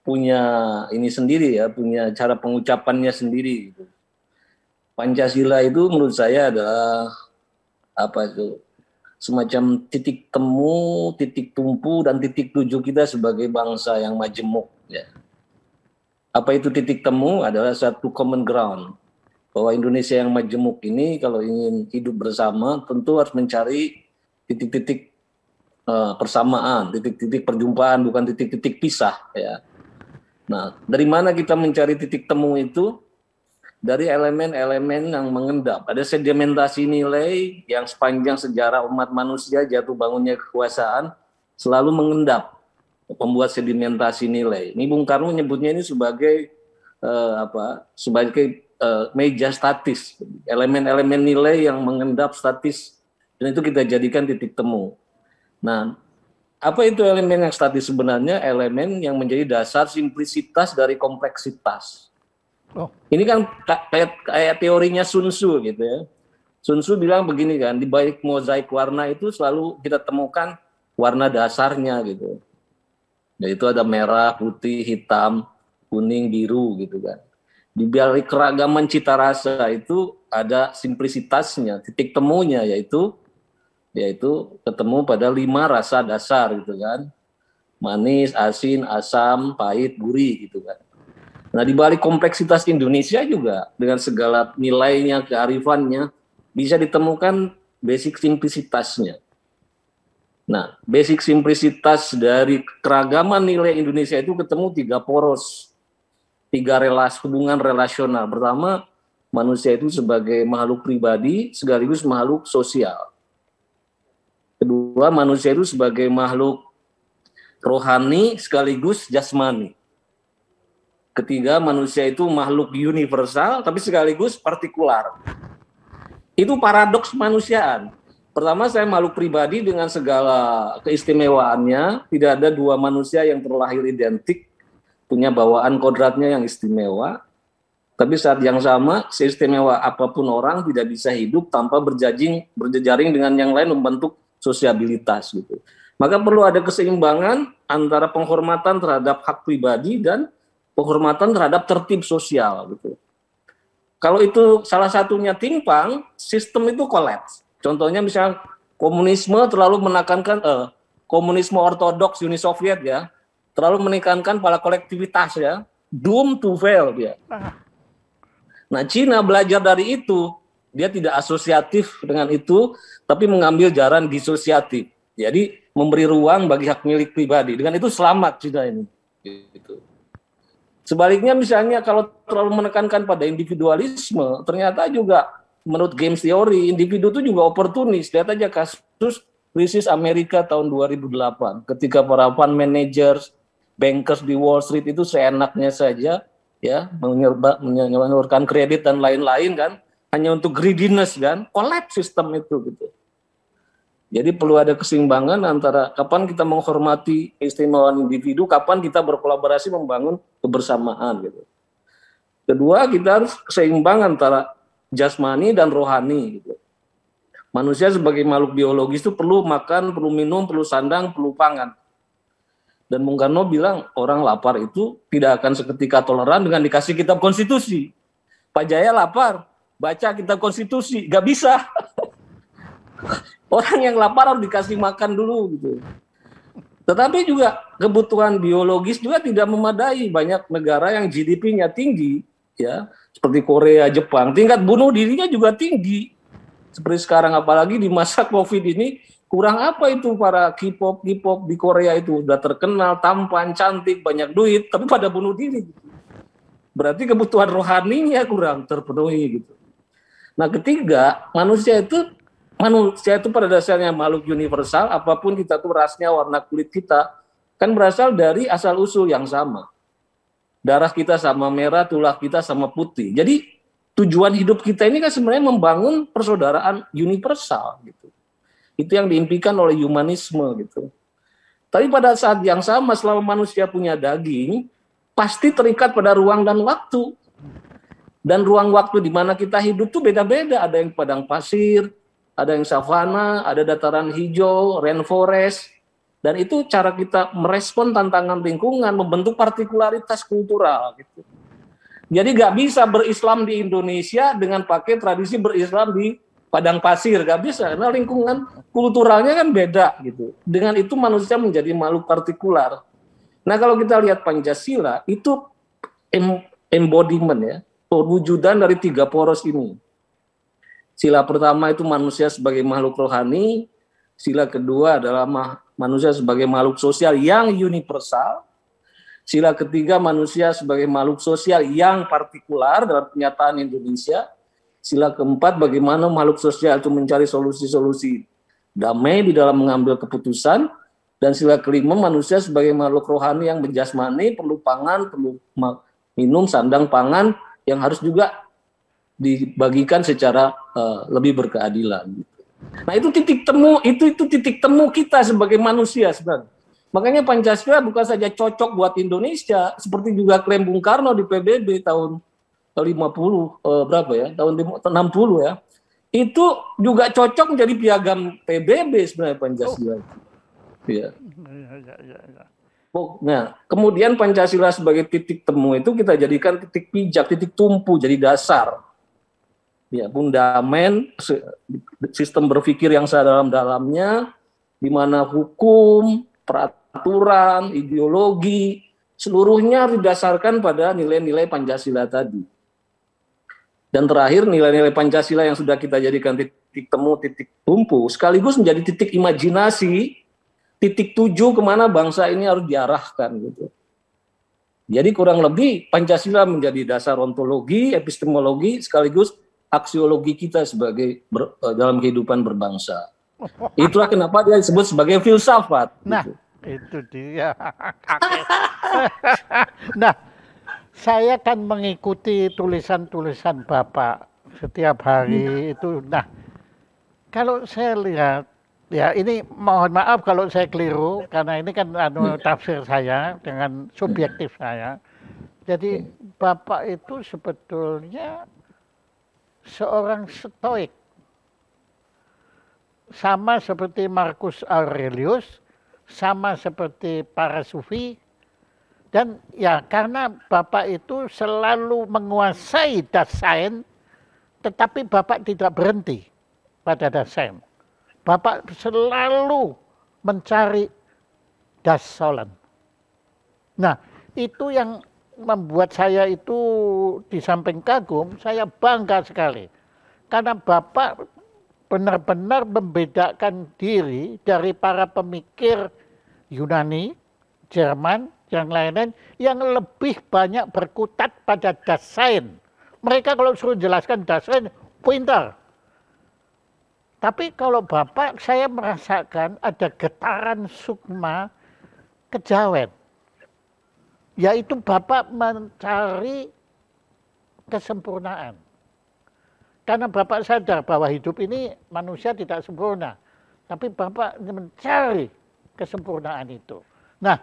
C: punya ini sendiri ya, punya cara pengucapannya sendiri. Pancasila itu menurut saya adalah apa itu? Semacam titik temu, titik tumpu, dan titik tuju kita sebagai bangsa yang majemuk. Ya. Apa itu titik temu? Adalah satu common ground. Bahwa Indonesia yang majemuk ini kalau ingin hidup bersama tentu harus mencari titik-titik persamaan, titik-titik perjumpaan, bukan titik-titik pisah. Ya. Nah, dari mana kita mencari titik temu itu? Dari elemen-elemen yang mengendap. Ada sedimentasi nilai yang sepanjang sejarah umat manusia jatuh bangunnya kekuasaan selalu mengendap, membuat sedimentasi nilai. Ini Bung Karno menyebutnya ini sebagai sebagai meja statis, elemen-elemen nilai yang mengendap statis, dan itu kita jadikan titik temu. Nah, apa itu elemen yang statis sebenarnya? Elemen yang menjadi dasar simplisitas dari kompleksitas. Oh. Ini kan kayak teorinya Sun Tzu gitu ya. Sun Tzu bilang begini kan, di balik mozaik warna itu selalu kita temukan warna dasarnya gitu. Yaitu ada merah, putih, hitam, kuning, biru gitu kan. Di balik keragaman cita rasa itu ada simplisitasnya, titik temunya yaitu ketemu pada 5 rasa dasar gitu kan. Manis, asin, asam, pahit, gurih gitu kan. Nah, di balik kompleksitas Indonesia juga dengan segala nilainya, kearifannya bisa ditemukan basic simplisitasnya. Nah, basic simplisitas dari keragaman nilai Indonesia itu ketemu 3 poros, 3 hubungan relasional. Pertama, manusia itu sebagai makhluk pribadi sekaligus makhluk sosial. Kedua, manusia itu sebagai makhluk rohani sekaligus jasmani. Ketiga, manusia itu makhluk universal tapi sekaligus partikular. Itu paradoks kemanusiaan. Pertama, saya makhluk pribadi dengan segala keistimewaannya. Tidak ada 2 manusia yang terlahir identik, punya bawaan kodratnya yang istimewa. Tapi saat yang sama, seistimewa apapun orang tidak bisa hidup tanpa berjejaring dengan yang lain membentuk sosiabilitas gitu. Maka perlu ada keseimbangan antara penghormatan terhadap hak pribadi dan penghormatan terhadap tertib sosial gitu. Kalau itu salah satunya timpang, sistem itu kolaps. Contohnya misal komunisme terlalu menekankan komunisme ortodoks Uni Soviet ya, terlalu menekankan pada kolektivitas ya, doomed to fail dia. Nah, Cina belajar dari itu, dia tidak asosiatif dengan itu, tapi mengambil jalan disosiatif. Jadi memberi ruang bagi hak milik pribadi. Dengan itu selamat Cina ini. Gitu. Sebaliknya misalnya kalau terlalu menekankan pada individualisme, ternyata juga menurut Games Theory, individu itu juga oportunis. Lihat aja kasus krisis Amerika tahun 2008, ketika para fund managers, bankers di Wall Street itu seenaknya saja ya menyalurkan kredit dan lain-lain kan, hanya untuk greediness kan, collapse sistem itu gitu. Jadi perlu ada keseimbangan antara kapan kita menghormati keistimewaan individu, kapan kita berkolaborasi membangun kebersamaan gitu. Kedua, kita harus seimbang antara jasmani dan rohani gitu. Manusia sebagai makhluk biologis itu perlu makan, perlu minum, perlu sandang, perlu pangan. Dan Bung Karno bilang orang lapar itu tidak akan seketika toleran dengan dikasih kitab konstitusi. Pak Jaya lapar, baca kitab konstitusi, gak bisa. Orang yang lapar harus dikasih makan dulu gitu. Tetapi juga kebutuhan biologis juga tidak memadai. Banyak negara yang GDP-nya tinggi, ya, seperti Korea, Jepang, tingkat bunuh dirinya juga tinggi. Seperti sekarang, apalagi di masa COVID ini, kurang apa itu para K-pop di Korea itu sudah terkenal, tampan, cantik, banyak duit, tapi pada bunuh diri. Berarti kebutuhan rohaninya kurang terpenuhi gitu. Nah, ketiga, manusia itu pada dasarnya makhluk universal, apapun kita tuh rasnya, warna kulit kita, kan berasal dari asal-usul yang sama. Darah kita sama merah, tulang kita sama putih. Jadi tujuan hidup kita ini kan sebenarnya membangun persaudaraan universal gitu. Itu yang diimpikan oleh humanisme gitu. Tapi pada saat yang sama, selama manusia punya daging, pasti terikat pada ruang dan waktu. Dan ruang waktu di mana kita hidup tuh beda-beda. Ada yang padang pasir, ada yang savana, ada dataran hijau, rainforest. Dan itu cara kita merespon tantangan lingkungan, membentuk partikularitas kultural gitu. Jadi nggak bisa berislam di Indonesia dengan pakai tradisi berislam di padang pasir, nggak bisa, karena lingkungan kulturalnya kan beda gitu. Dengan itu manusia menjadi makhluk partikular. Nah, kalau kita lihat Pancasila itu embodiment ya, perwujudan dari 3 poros ini. Sila pertama itu manusia sebagai makhluk rohani, sila kedua adalah manusia sebagai makhluk sosial yang universal, sila ketiga manusia sebagai makhluk sosial yang partikular dalam kenyataan Indonesia. Sila keempat, bagaimana makhluk sosial itu mencari solusi-solusi damai di dalam mengambil keputusan. Dan sila kelima, manusia sebagai makhluk rohani yang berjasmani, perlu pangan, perlu minum, sandang pangan, yang harus juga dibagikan secara lebih berkeadilan. Nah, itu titik temu, itu titik temu kita sebagai manusia sebenarnya. Makanya Pancasila bukan saja cocok buat Indonesia, seperti juga klaim Bung Karno di PBB tahun 50 berapa ya, tahun 60 ya, itu juga cocok menjadi piagam PBB sebenarnya Pancasila. Ya. Nah, kemudian Pancasila sebagai titik temu itu kita jadikan titik pijak, titik tumpu, jadi dasar. Ya, fundamen sistem berpikir yang sedalam-dalamnya, di mana hukum, peraturan, ideologi, seluruhnya didasarkan pada nilai-nilai Pancasila tadi. Dan terakhir, nilai-nilai Pancasila yang sudah kita jadikan titik temu, titik tumpu, sekaligus menjadi titik imajinasi, titik tuju kemana bangsa ini harus diarahkan gitu. Jadi kurang lebih Pancasila menjadi dasar ontologi, epistemologi, sekaligus aksiologi kita sebagai dalam kehidupan berbangsa. Itulah kenapa dia disebut sebagai filsafat.
A: Nah,
C: gitu.
A: Itu dia. Nah, saya kan mengikuti tulisan-tulisan Bapak setiap hari itu. Nah, kalau saya lihat, ya ini mohon maaf kalau saya keliru, karena ini kan tafsir saya dengan subjektif saya. Jadi Bapak itu sebetulnya seorang stoik. Sama seperti Marcus Aurelius, sama seperti para sufi. Dan ya karena Bapak itu selalu menguasai Dasein, tetapi Bapak tidak berhenti pada Dasein. Bapak selalu mencari Das Sollen. Nah, itu yang membuat saya itu di samping kagum, saya bangga sekali. Karena Bapak benar-benar membedakan diri dari para pemikir Yunani, Jerman, yang lain-lain yang lebih banyak berkutat pada Dasein. Mereka kalau suruh jelaskan Dasein, pintar. Tapi kalau Bapak, saya merasakan ada getaran sukma kejawen. Yaitu Bapak mencari kesempurnaan. Karena Bapak sadar bahwa hidup ini manusia tidak sempurna. Tapi Bapak mencari kesempurnaan itu. Nah,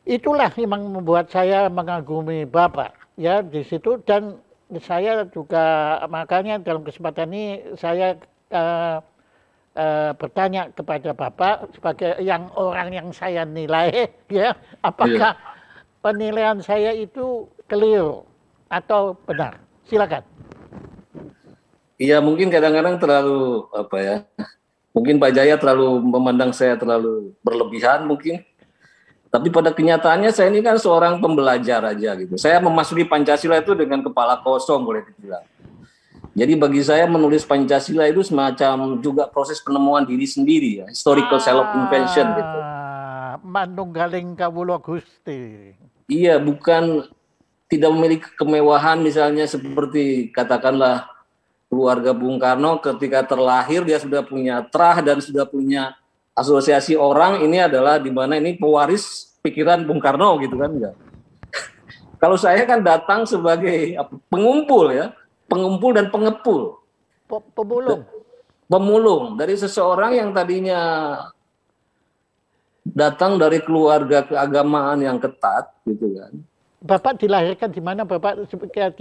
A: itulah yang membuat saya mengagumi Bapak ya di situ, dan saya juga makanya dalam kesempatan ini saya bertanya kepada Bapak sebagai orang yang saya nilai, ya, apakah penilaian saya itu keliru atau benar? Silakan.
C: Iya, mungkin kadang-kadang terlalu apa ya? Mungkin Pak Jaya terlalu memandang saya terlalu berlebihan mungkin. Tapi pada kenyataannya saya ini kan seorang pembelajar aja gitu. Saya memasuki Pancasila itu dengan kepala kosong boleh dibilang. Jadi bagi saya menulis Pancasila itu semacam juga proses penemuan diri sendiri ya, historical self invention gitu.
A: Manunggaling kawula Gusti.
C: Iya, bukan tidak memiliki kemewahan misalnya seperti katakanlah keluarga Bung Karno ketika terlahir dia sudah punya trah dan sudah punya asosiasi orang ini adalah di mana ini pewaris pikiran Bung Karno gitu kan enggak. Kalau saya kan datang sebagai pengumpul ya. Pengumpul dan pengepul. Pemulung dari seseorang yang tadinya datang dari keluarga keagamaan yang ketat gitu kan.
A: Bapak dilahirkan di mana Bapak?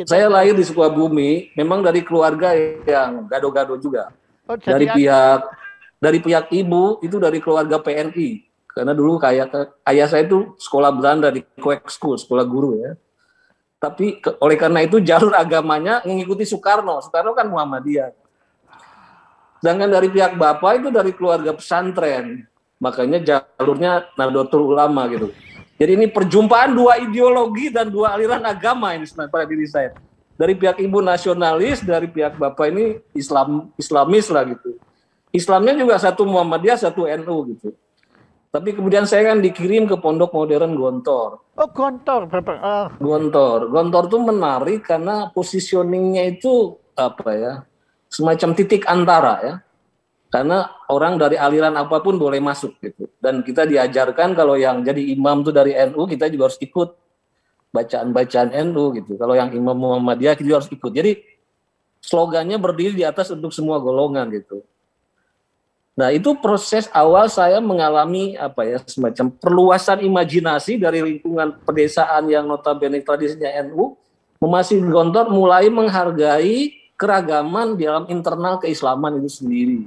C: Saya lahir di Sukabumi, memang dari keluarga yang gado-gado juga.
A: Oh,
C: dari pihak ibu itu dari keluarga PNI. Karena dulu ayah saya itu sekolah Belanda di Quack School, sekolah guru ya. Tapi oleh karena itu jalur agamanya mengikuti Soekarno. Soekarno kan Muhammadiyah. Sedangkan dari pihak bapak itu dari keluarga pesantren. Makanya jalurnya Nahdlatul Ulama gitu. Jadi ini perjumpaan dua ideologi dan dua aliran agama ini pada diri saya. Dari pihak ibu nasionalis, dari pihak bapak ini Islamis lah gitu. Islamnya juga satu Muhammadiyah, satu NU gitu. Tapi kemudian saya kan dikirim ke Pondok Modern Gontor.
A: Oh, Gontor, Bapak.
C: Gontor tuh menarik karena positioningnya itu apa ya? Semacam titik antara ya. Karena orang dari aliran apapun boleh masuk gitu. Dan kita diajarkan kalau yang jadi imam tuh dari NU, kita juga harus ikut bacaan-bacaan NU gitu. Kalau yang imam Muhammadiyah kita juga harus ikut. Jadi slogannya berdiri di atas untuk semua golongan gitu. Nah, itu proses awal saya mengalami apa ya, semacam perluasan imajinasi dari lingkungan pedesaan yang notabene tradisinya NU, memasuki Gontor mulai menghargai keragaman di dalam internal keislaman itu sendiri.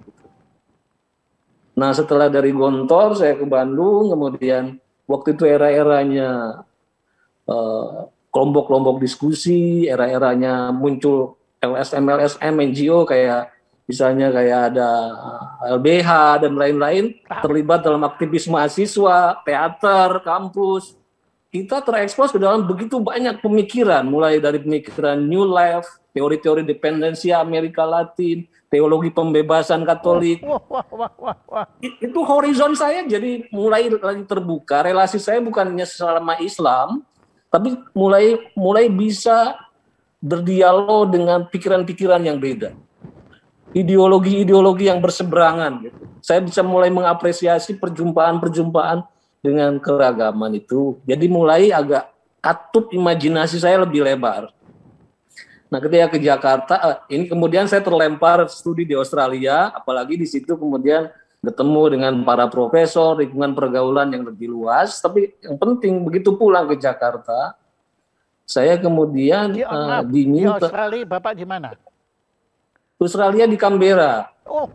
C: Nah, setelah dari Gontor saya ke Bandung, kemudian waktu itu era-eranya kelompok-kelompok diskusi, era-eranya muncul LSM, NGO kayak misalnya kayak ada LBH dan lain-lain terlibat dalam aktivis mahasiswa, teater, kampus. Kita terekspos ke dalam begitu banyak pemikiran, mulai dari pemikiran New Left, teori-teori dependensi Amerika Latin, teologi pembebasan Katolik. Itu horizon saya jadi mulai lagi terbuka. Relasi saya bukannya sesama Islam, tapi mulai bisa berdialog dengan pikiran-pikiran yang beda. Ideologi-ideologi yang berseberangan gitu. Saya bisa mulai mengapresiasi perjumpaan-perjumpaan dengan keragaman itu. Jadi mulai agak katup imajinasi saya lebih lebar. Nah, ketika ke Jakarta, ini kemudian saya terlempar studi di Australia, apalagi di situ kemudian ketemu dengan para profesor, lingkungan pergaulan yang lebih luas. Tapi yang penting begitu pulang ke Jakarta, saya kemudian diminta.
A: Di Australia, Bapak di mana?
C: Australia di Canberra.
A: Oh,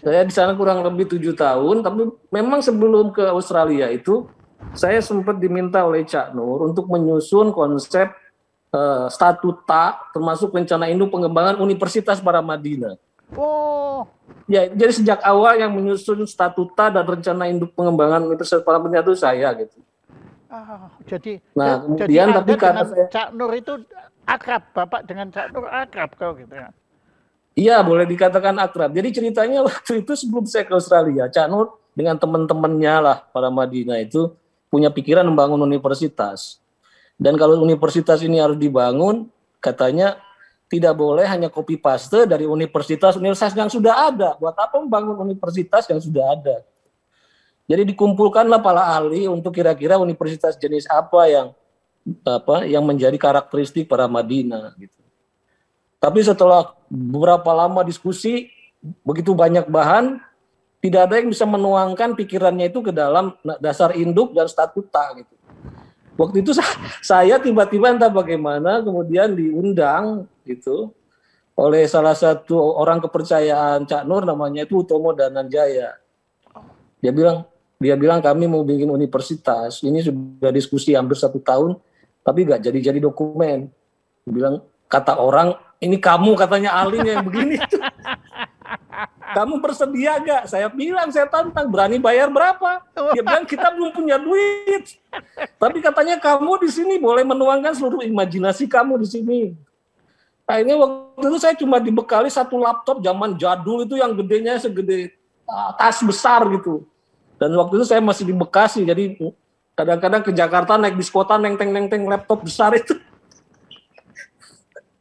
C: saya di sana kurang lebih 7 tahun, tapi memang sebelum ke Australia itu saya sempat diminta oleh Cak Nur untuk menyusun konsep statuta, termasuk rencana induk pengembangan Universitas Paramadina.
A: Oh,
C: ya, jadi sejak awal yang menyusun statuta dan rencana induk pengembangan Universitas Paramadina itu saya gitu.
A: Jadi,
C: nah kemudian
A: jadi
C: tapi karena saya
A: Cak Nur itu akrab, Bapak dengan Cak Nur akrab kalau gitu ya.
C: Iya, boleh dikatakan akrab. Jadi ceritanya waktu itu sebelum saya ke Australia, Cak Nur dengan teman-temannya lah para Madinah itu punya pikiran membangun universitas. Dan kalau universitas ini harus dibangun, katanya tidak boleh hanya copy paste dari universitas yang sudah ada. Buat apa membangun universitas yang sudah ada? Jadi dikumpulkanlah para ahli untuk kira-kira universitas jenis apa yang menjadi karakteristik para Madinah gitu. Tapi setelah beberapa lama diskusi, begitu banyak bahan, tidak ada yang bisa menuangkan pikirannya itu ke dalam dasar induk dan statuta gitu. Waktu itu saya tiba-tiba entah bagaimana kemudian diundang gitu oleh salah satu orang kepercayaan Cak Nur, namanya itu Utomo Dananjaya. Dia bilang kami mau bikin universitas, ini sudah diskusi hampir 1 tahun, tapi nggak jadi dokumen. Dia bilang, kata orang, ini kamu katanya Alin yang begini. Kamu bersedia gak? Saya bilang, saya tantang, berani bayar berapa? Dia bilang, kita belum punya duit. Tapi katanya kamu di sini boleh menuangkan seluruh imajinasi kamu di sini. Akhirnya waktu itu saya cuma dibekali 1 laptop zaman jadul itu yang gedenya segede tas besar gitu. Dan waktu itu saya masih di Bekasi, jadi kadang-kadang ke Jakarta naik bis kota neng-teng laptop besar itu.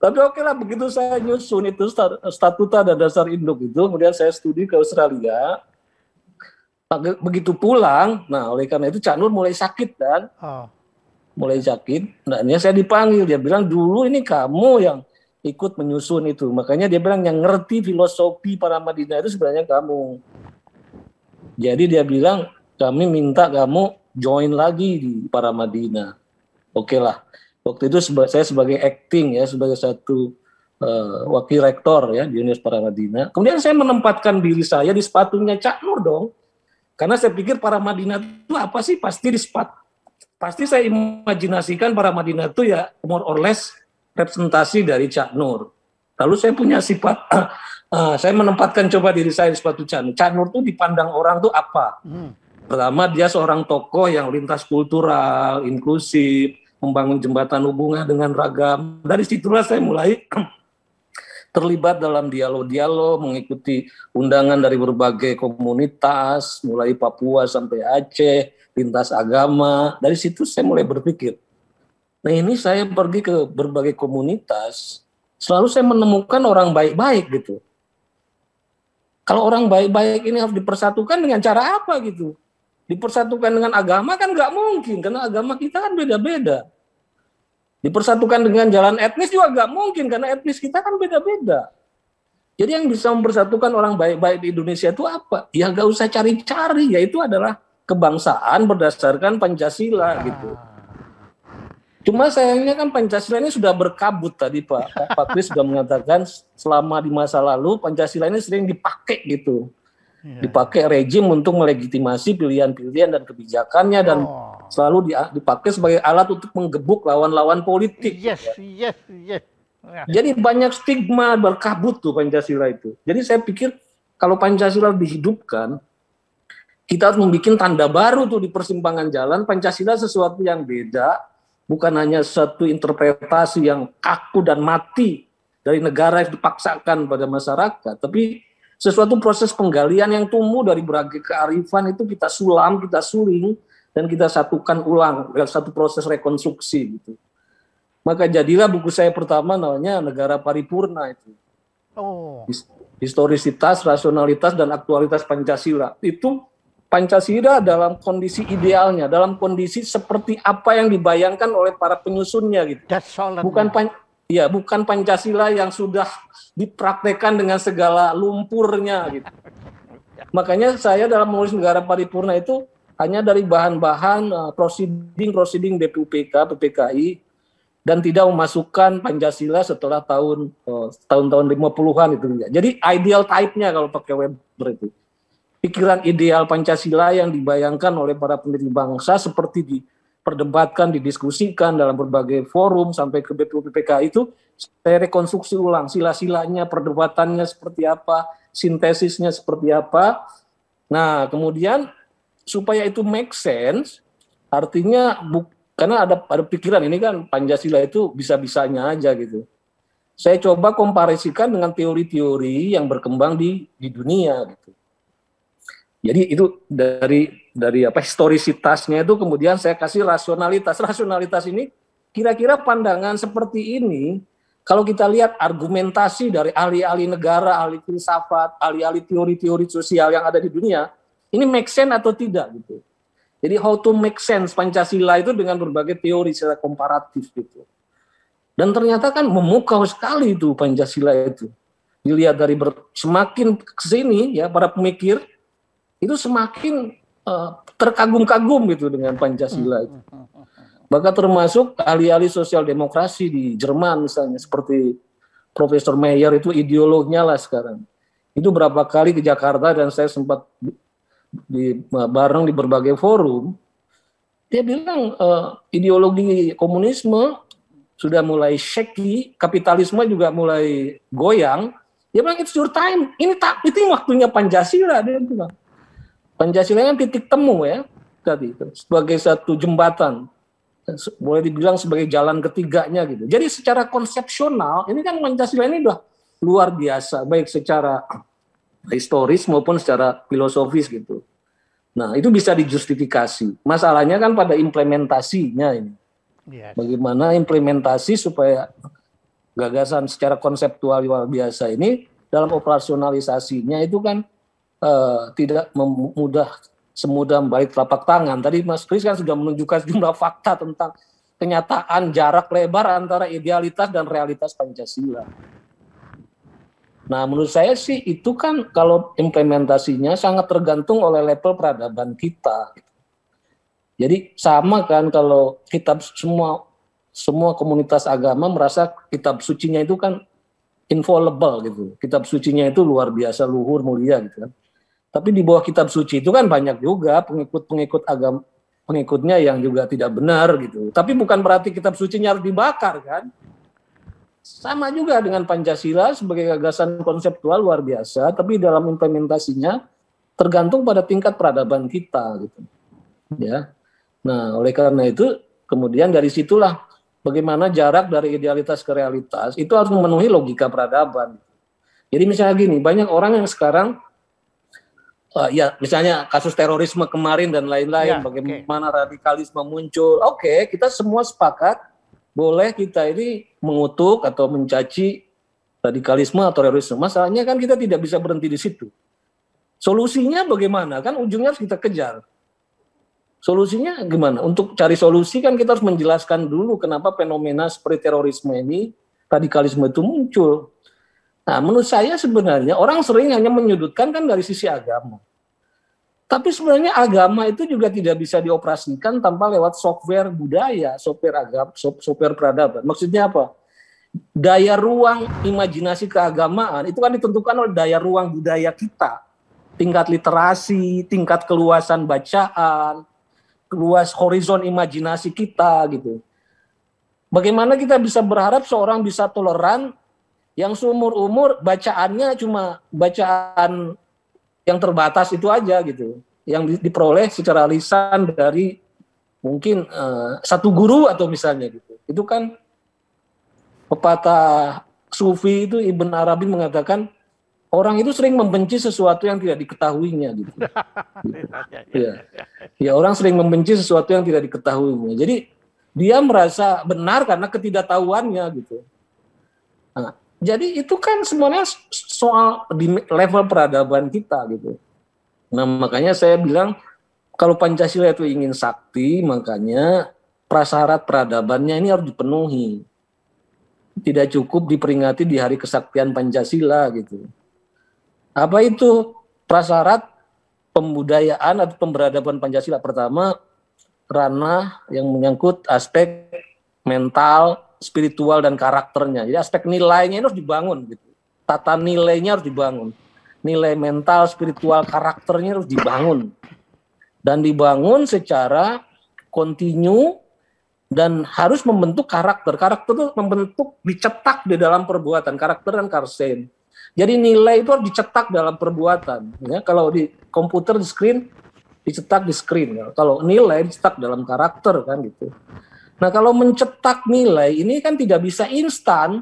C: Tapi oke lah, begitu saya nyusun itu statuta dan dasar induk itu, kemudian saya studi ke Australia. Begitu pulang, nah oleh karena itu Cak Nur mulai sakit kan, mulai sakit. Nah ini saya dipanggil, dia bilang dulu ini kamu yang ikut menyusun itu, makanya dia bilang yang ngerti filosofi Paramadina itu sebenarnya kamu. Jadi dia bilang kami minta kamu join lagi di Paramadina. Oke lah. Waktu itu saya sebagai acting ya, sebagai satu wakil rektor ya di Universitas Paramadina. Kemudian saya menempatkan diri saya di sepatunya Cak Nur dong. Karena saya pikir Paramadina itu apa sih? Pasti saya imajinasikan Paramadina itu ya more or less representasi dari Cak Nur. Lalu saya punya sifat, saya menempatkan coba diri saya di sepatu Cak Nur. Cak Nur itu dipandang orang tuh apa? Pertama dia seorang tokoh yang lintas kultural, inklusif, membangun jembatan hubungan dengan ragam. Dari situlah saya mulai terlibat dalam dialog-dialog, mengikuti undangan dari berbagai komunitas, mulai Papua sampai Aceh, lintas agama. Dari situ saya mulai berpikir, nah ini saya pergi ke berbagai komunitas, selalu saya menemukan orang baik-baik gitu. Kalau orang baik-baik ini harus dipersatukan dengan cara apa gitu? Dipersatukan dengan agama kan nggak mungkin, karena agama kita kan beda-beda. Dipersatukan dengan jalan etnis juga nggak mungkin, karena etnis kita kan beda-beda. Jadi yang bisa mempersatukan orang baik-baik di Indonesia itu apa? Ya nggak usah cari-cari, yaitu adalah kebangsaan berdasarkan Pancasila gitu. Cuma sayangnya kan Pancasila ini sudah berkabut tadi Pak Kris sudah mengatakan selama di masa lalu Pancasila ini sering dipakai gitu. Dipakai rejim untuk melegitimasi pilihan-pilihan dan kebijakannya dan selalu dipakai sebagai alat untuk menggebuk lawan-lawan politik.
A: Yes.
C: Jadi banyak stigma berkabut tuh Pancasila itu. Jadi saya pikir kalau Pancasila dihidupkan, kita harus membuat tanda baru tuh di persimpangan jalan. Pancasila sesuatu yang beda, bukan hanya satu interpretasi yang kaku dan mati dari negara yang dipaksakan pada masyarakat, tapi sesuatu proses penggalian yang tumbuh dari berbagai kearifan itu kita sulam, kita suling, dan kita satukan ulang dalam satu proses rekonstruksi gitu. Maka jadilah buku saya pertama namanya Negara Paripurna itu. Historisitas, rasionalitas, dan aktualitas Pancasila. Itu Pancasila dalam kondisi idealnya, dalam kondisi seperti apa yang dibayangkan oleh para penyusunnya gitu. Bukan Pancasila yang sudah dipraktekkan dengan segala lumpurnya gitu. Makanya saya dalam menulis Negara Paripurna itu hanya dari bahan-bahan proceeding DPUPK, PPKI, dan tidak memasukkan Pancasila setelah tahun-tahun 50-an itu. Jadi ideal type-nya kalau pakai Weber itu. Pikiran ideal Pancasila yang dibayangkan oleh para pendiri bangsa seperti diperdebatkan, didiskusikan dalam berbagai forum sampai ke BPUPK itu saya rekonstruksi ulang sila-silanya, perdebatannya seperti apa, sintesisnya seperti apa. Nah, kemudian supaya itu make sense, artinya karena ada pikiran ini kan Pancasila itu bisa-bisanya aja gitu. Saya coba komparasikan dengan teori-teori yang berkembang di dunia gitu. Jadi itu dari historisitasnya itu kemudian saya kasih rasionalitas. Rasionalitas ini kira-kira pandangan seperti ini kalau kita lihat argumentasi dari ahli-ahli negara, ahli filsafat, ahli-ahli teori-teori sosial yang ada di dunia, ini make sense atau tidak gitu. Jadi how to make sense Pancasila itu dengan berbagai teori secara komparatif gitu. Dan ternyata kan memukau sekali itu Pancasila itu. Dilihat dari semakin kesini ya para pemikir itu semakin terkagum-kagum gitu dengan Pancasila itu. Bahkan termasuk ahli-ahli sosial demokrasi di Jerman misalnya seperti Profesor Mayer itu ideolognya lah sekarang. Itu berapa kali ke Jakarta dan saya sempat bareng di berbagai forum. Dia bilang ideologi komunisme sudah mulai shaky, kapitalisme juga mulai goyang. Dia bilang it's your time. Ini waktunya Pancasila, dia bilang. Pancasila kan titik temu ya tadi sebagai satu jembatan, boleh dibilang sebagai jalan ketiganya gitu. Jadi secara konsepsional ini kan Pancasila ini udah luar biasa, baik secara historis maupun secara filosofis gitu. Nah itu bisa dijustifikasi. Masalahnya kan pada implementasinya ini. Yes. Bagaimana implementasi supaya gagasan secara konseptual luar biasa ini dalam operasionalisasinya itu kan tidak semudah membalik telapak tangan. Tadi Mas Kris kan sudah menunjukkan sejumlah fakta tentang kenyataan jarak lebar antara idealitas dan realitas Pancasila. Nah, menurut saya sih itu kan kalau implementasinya sangat tergantung oleh level peradaban kita. Jadi sama kan kalau kitab semua komunitas agama merasa kitab sucinya itu kan infallible gitu. Kitab sucinya itu luar biasa, luhur, mulia gitu kan. Tapi di bawah kitab suci itu kan banyak juga pengikut agama, pengikutnya yang juga tidak benar gitu. Tapi bukan berarti kitab sucinya harus dibakar kan. Sama juga dengan Pancasila sebagai gagasan konseptual luar biasa, tapi dalam implementasinya tergantung pada tingkat peradaban kita gitu. Ya. Nah, oleh karena itu kemudian dari situlah bagaimana jarak dari idealitas ke realitas itu harus memenuhi logika peradaban. Jadi misalnya gini, banyak orang yang sekarang ya misalnya kasus terorisme kemarin dan lain-lain, bagaimana radikalisme muncul. Oke, kita semua sepakat boleh kita ini mengutuk atau mencaci radikalisme atau terorisme. Masalahnya kan kita tidak bisa berhenti di situ. Solusinya bagaimana? Kan ujungnya harus kita kejar. Solusinya gimana? Untuk cari solusi kan kita harus menjelaskan dulu kenapa fenomena seperti terorisme ini, radikalisme itu muncul. Nah, menurut saya sebenarnya orang sering hanya menyudutkan kan dari sisi agama. Tapi sebenarnya agama itu juga tidak bisa dioperasikan tanpa lewat software budaya, software agama, software peradaban. Maksudnya apa? Daya ruang imajinasi keagamaan itu kan ditentukan oleh daya ruang budaya kita. Tingkat literasi, tingkat keluasan bacaan, luas horizon imajinasi kita gitu. Bagaimana kita bisa berharap seorang bisa toleran yang seumur-umur bacaannya cuma bacaan yang terbatas itu aja gitu, yang diperoleh secara lisan dari mungkin satu guru atau misalnya gitu. Itu kan pepatah Sufi itu Ibn Arabi mengatakan orang itu sering membenci sesuatu yang tidak diketahuinya gitu. Ya, orang sering membenci sesuatu yang tidak diketahuinya. Jadi dia merasa benar karena ketidaktahuannya gitu. Nah, jadi itu kan semuanya soal di level peradaban kita gitu. Nah makanya saya bilang kalau Pancasila itu ingin sakti, makanya prasyarat peradabannya ini harus dipenuhi. Tidak cukup diperingati di hari kesaktian Pancasila gitu. Apa itu prasyarat pembudayaan atau pemberadaban Pancasila? Pertama, ranah yang menyangkut aspek mental, spiritual dan karakternya. Jadi aspek nilainya harus dibangun gitu. Tata nilainya harus dibangun. Nilai mental, spiritual, karakternya harus dibangun. Dan dibangun secara kontinu dan harus membentuk karakter. Karakter itu membentuk, dicetak di dalam perbuatan. Karakter dan karsen. Jadi nilai itu harus dicetak dalam perbuatan. Ya, kalau di komputer di screen, dicetak di screen. Ya. Kalau nilai dicetak dalam karakter kan gitu. Nah kalau mencetak nilai ini kan tidak bisa instan.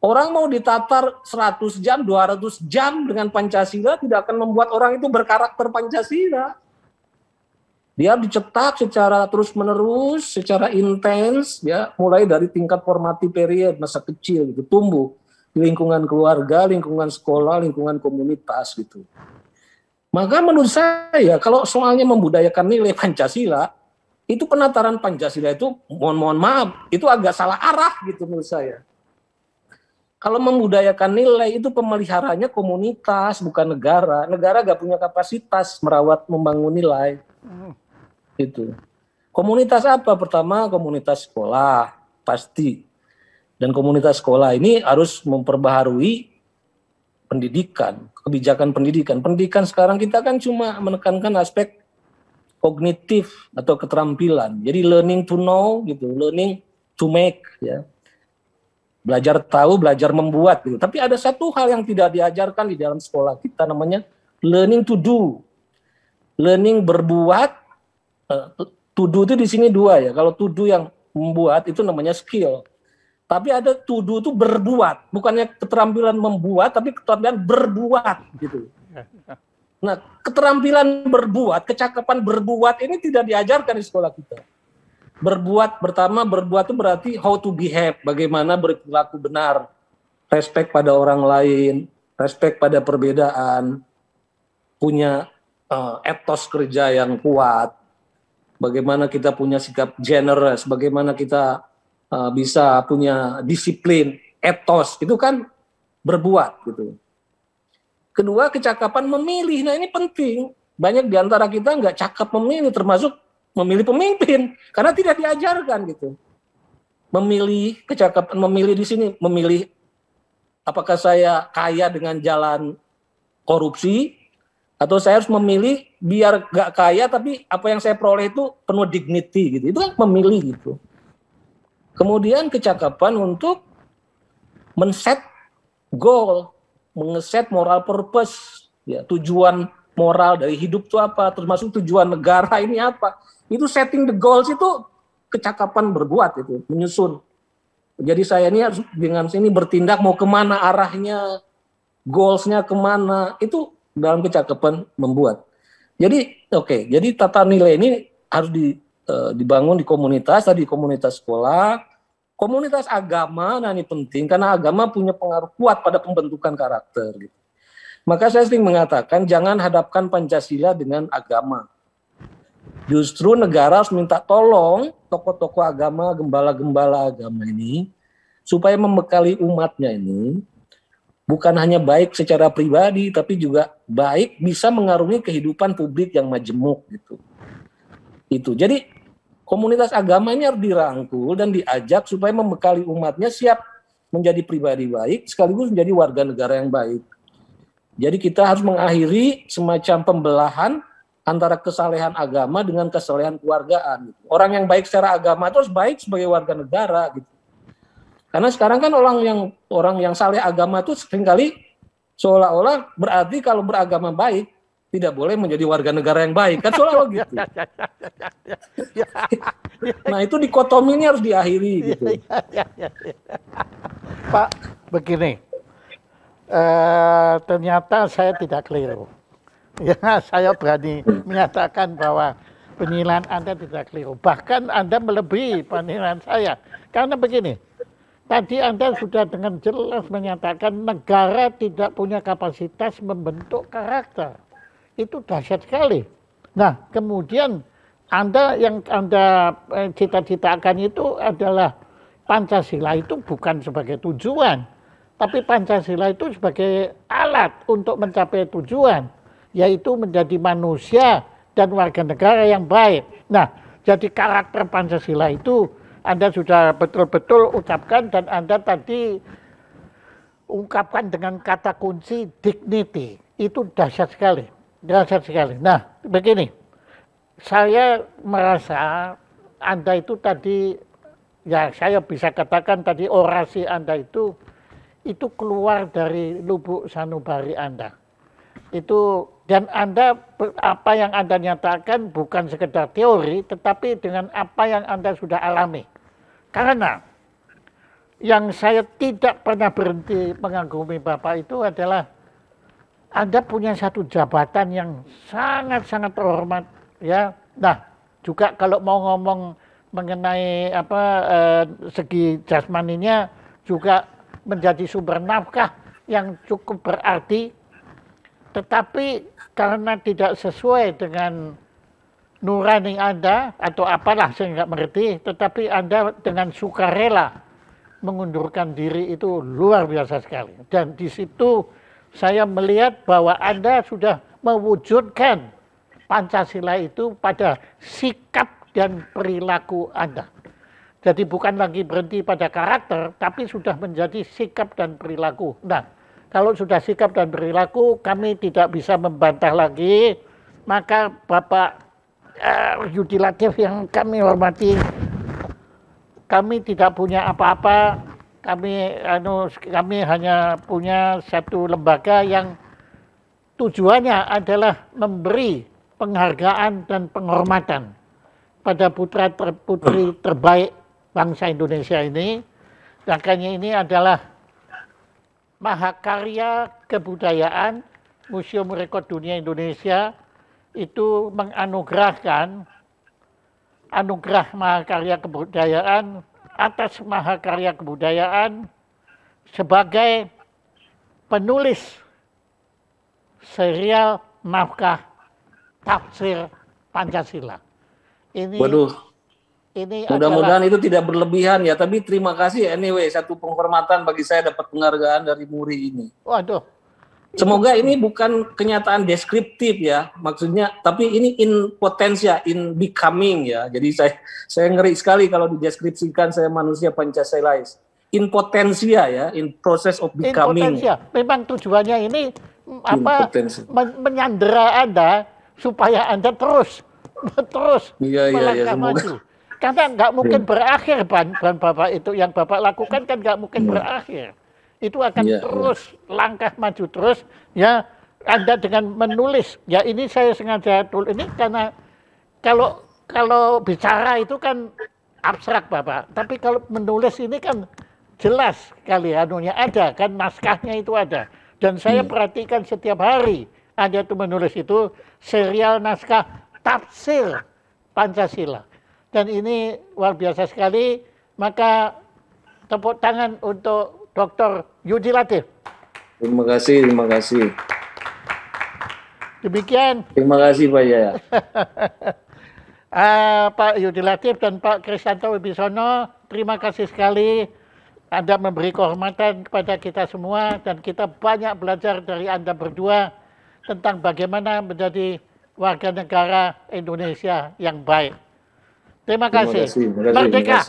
C: Orang mau ditatar 100 jam, 200 jam dengan Pancasila tidak akan membuat orang itu berkarakter Pancasila. Dia dicetak secara terus-menerus, secara intens, ya, mulai dari tingkat formatif period masa kecil gitu, tumbuh di lingkungan keluarga, lingkungan sekolah, lingkungan komunitas gitu. Maka menurut saya kalau soalnya membudayakan nilai Pancasila, itu penataran Pancasila itu mohon maaf itu agak salah arah gitu menurut saya. Kalau membudayakan nilai itu pemeliharanya komunitas bukan negara. Negara gak punya kapasitas merawat membangun nilai. Itu. Komunitas apa? Pertama komunitas sekolah pasti. Dan komunitas sekolah ini harus memperbaharui pendidikan, kebijakan pendidikan. Pendidikan sekarang kita kan cuma menekankan aspek kognitif atau keterampilan. Jadi learning to know gitu, learning to make ya. Belajar tahu, belajar membuat gitu. Tapi ada satu hal yang tidak diajarkan di dalam sekolah kita, namanya learning to do. Learning berbuat. To do itu di sini dua ya. Kalau to do yang membuat itu namanya skill. Tapi ada to do itu berbuat, bukannya keterampilan membuat, tapi keterampilan berbuat gitu. Nah, keterampilan berbuat, kecakapan berbuat ini tidak diajarkan di sekolah kita. Berbuat, pertama berbuat itu berarti how to behave, bagaimana berperilaku benar, respect pada orang lain, respect pada perbedaan, punya etos kerja yang kuat, bagaimana kita punya sikap generous, bagaimana kita bisa punya disiplin, etos, itu kan berbuat gitu. Kedua, kecakapan memilih. Nah ini penting. Banyak di antara kita nggak cakap memilih, termasuk memilih pemimpin, karena tidak diajarkan gitu. Memilih, kecakapan memilih di sini, memilih apakah saya kaya dengan jalan korupsi, atau saya harus memilih biar nggak kaya tapi apa yang saya peroleh itu penuh dignity gitu. Itu kan memilih gitu. Kemudian kecakapan untuk men-set goal, mengeset moral purpose, ya, tujuan moral dari hidup itu apa, termasuk tujuan negara ini apa. Itu setting the goals itu kecakapan berbuat itu, menyusun. Jadi saya ini harus dengan sini bertindak mau kemana arahnya, goalsnya kemana, itu dalam kecakapan membuat. Jadi jadi tata nilai ini harus dibangun di komunitas, tadi komunitas sekolah, komunitas agama. Nah ini penting karena agama punya pengaruh kuat pada pembentukan karakter gitu. Maka saya sering mengatakan jangan hadapkan Pancasila dengan agama. Justru negara harus minta tolong tokoh-tokoh agama, gembala-gembala agama ini supaya membekali umatnya ini bukan hanya baik secara pribadi tapi juga baik bisa mengarungi kehidupan publik yang majemuk gitu. Itu. Jadi komunitas agama ini harus dirangkul dan diajak supaya membekali umatnya siap menjadi pribadi baik sekaligus menjadi warga negara yang baik. Jadi kita harus mengakhiri semacam pembelahan antara kesalehan agama dengan kesalehan keluargaan. Gitu. Orang yang baik secara agama itu harus baik sebagai warga negara. Gitu. Karena sekarang kan orang yang saleh agama itu seringkali seolah-olah berarti kalau beragama baik tidak boleh menjadi warga negara yang baik, kan seolah-olah gitu. Nah itu dikotomi ini harus diakhiri gitu.
A: Pak, begini, ternyata saya tidak keliru. Ya, saya berani menyatakan bahwa penilaian Anda tidak keliru. Bahkan Anda melebihi penilaian saya. Karena begini, tadi Anda sudah dengan jelas menyatakan negara tidak punya kapasitas membentuk karakter. Itu dahsyat sekali. Nah, kemudian yang Anda cita-citakan itu adalah Pancasila itu bukan sebagai tujuan, tapi Pancasila itu sebagai alat untuk mencapai tujuan, yaitu menjadi manusia dan warga negara yang baik. Nah, jadi karakter Pancasila itu Anda sudah betul-betul ucapkan dan Anda tadi ungkapkan dengan kata kunci dignity. Itu dahsyat sekali. Dahsyat sekali. Nah, begini, saya merasa Anda itu tadi, ya saya bisa katakan tadi orasi Anda itu keluar dari lubuk sanubari Anda. Itu dan Anda apa yang Anda nyatakan bukan sekedar teori, tetapi dengan apa yang Anda sudah alami. Karena yang saya tidak pernah berhenti mengagumi Bapak itu adalah Anda punya satu jabatan yang sangat-sangat terhormat, ya. Nah, juga kalau mau ngomong mengenai segi jasmaninya juga menjadi sumber nafkah yang cukup berarti, tetapi karena tidak sesuai dengan nurani Anda atau apalah saya nggak mengerti, tetapi Anda dengan sukarela mengundurkan diri itu luar biasa sekali. Dan di situ saya melihat bahwa Anda sudah mewujudkan Pancasila itu pada sikap dan perilaku Anda. Jadi bukan lagi berhenti pada karakter, tapi sudah menjadi sikap dan perilaku. Nah, kalau sudah sikap dan perilaku, kami tidak bisa membantah lagi. Maka Bapak Yudi Latif yang kami hormati, kami tidak punya apa-apa. Kami hanya punya satu lembaga yang tujuannya adalah memberi penghargaan dan penghormatan pada putra-putri terbaik bangsa Indonesia ini. Makanya ini adalah Mahakarya Kebudayaan Museum Rekor Dunia Indonesia itu menganugerahkan anugerah Mahakarya Kebudayaan atas Mahakarya Kebudayaan sebagai penulis serial naskah tafsir Pancasila.
C: Waduh.
A: Ini
C: mudah-mudahan itu tidak berlebihan ya, tapi terima kasih anyway, satu penghormatan bagi saya dapat penghargaan dari Muri ini.
A: Waduh.
C: Semoga ini bukan kenyataan deskriptif ya, maksudnya, tapi ini in potensia, in becoming ya. Jadi saya ngeri sekali kalau dideskripsikan saya manusia Pancasilais. In potensia ya, in process of becoming.
A: In potensia. Memang tujuannya ini menyandera Anda supaya Anda terus melangkah maju. Karena nggak mungkin berakhir, Bapak, itu yang Bapak lakukan kan nggak mungkin berakhir. Itu akan terus langkah maju terus ya. Anda dengan menulis ya, ini saya sengaja tulis ini karena kalau bicara itu kan abstrak Bapak, tapi kalau menulis ini kan jelas sekali anunya ada kan, naskahnya itu ada, dan saya perhatikan setiap hari Anda tuh menulis itu serial naskah tafsir Pancasila, dan ini luar biasa sekali. Maka tepuk tangan untuk Dr. Yudi Latif.
C: Terima kasih.
A: Demikian.
C: Terima kasih Pak Jaya.
A: Pak Yudi Latif dan Pak Kristanto Wibisono, terima kasih sekali. Anda memberi kehormatan kepada kita semua, dan kita banyak belajar dari Anda berdua tentang bagaimana menjadi warga negara Indonesia yang baik. Terima kasih. Merdeka.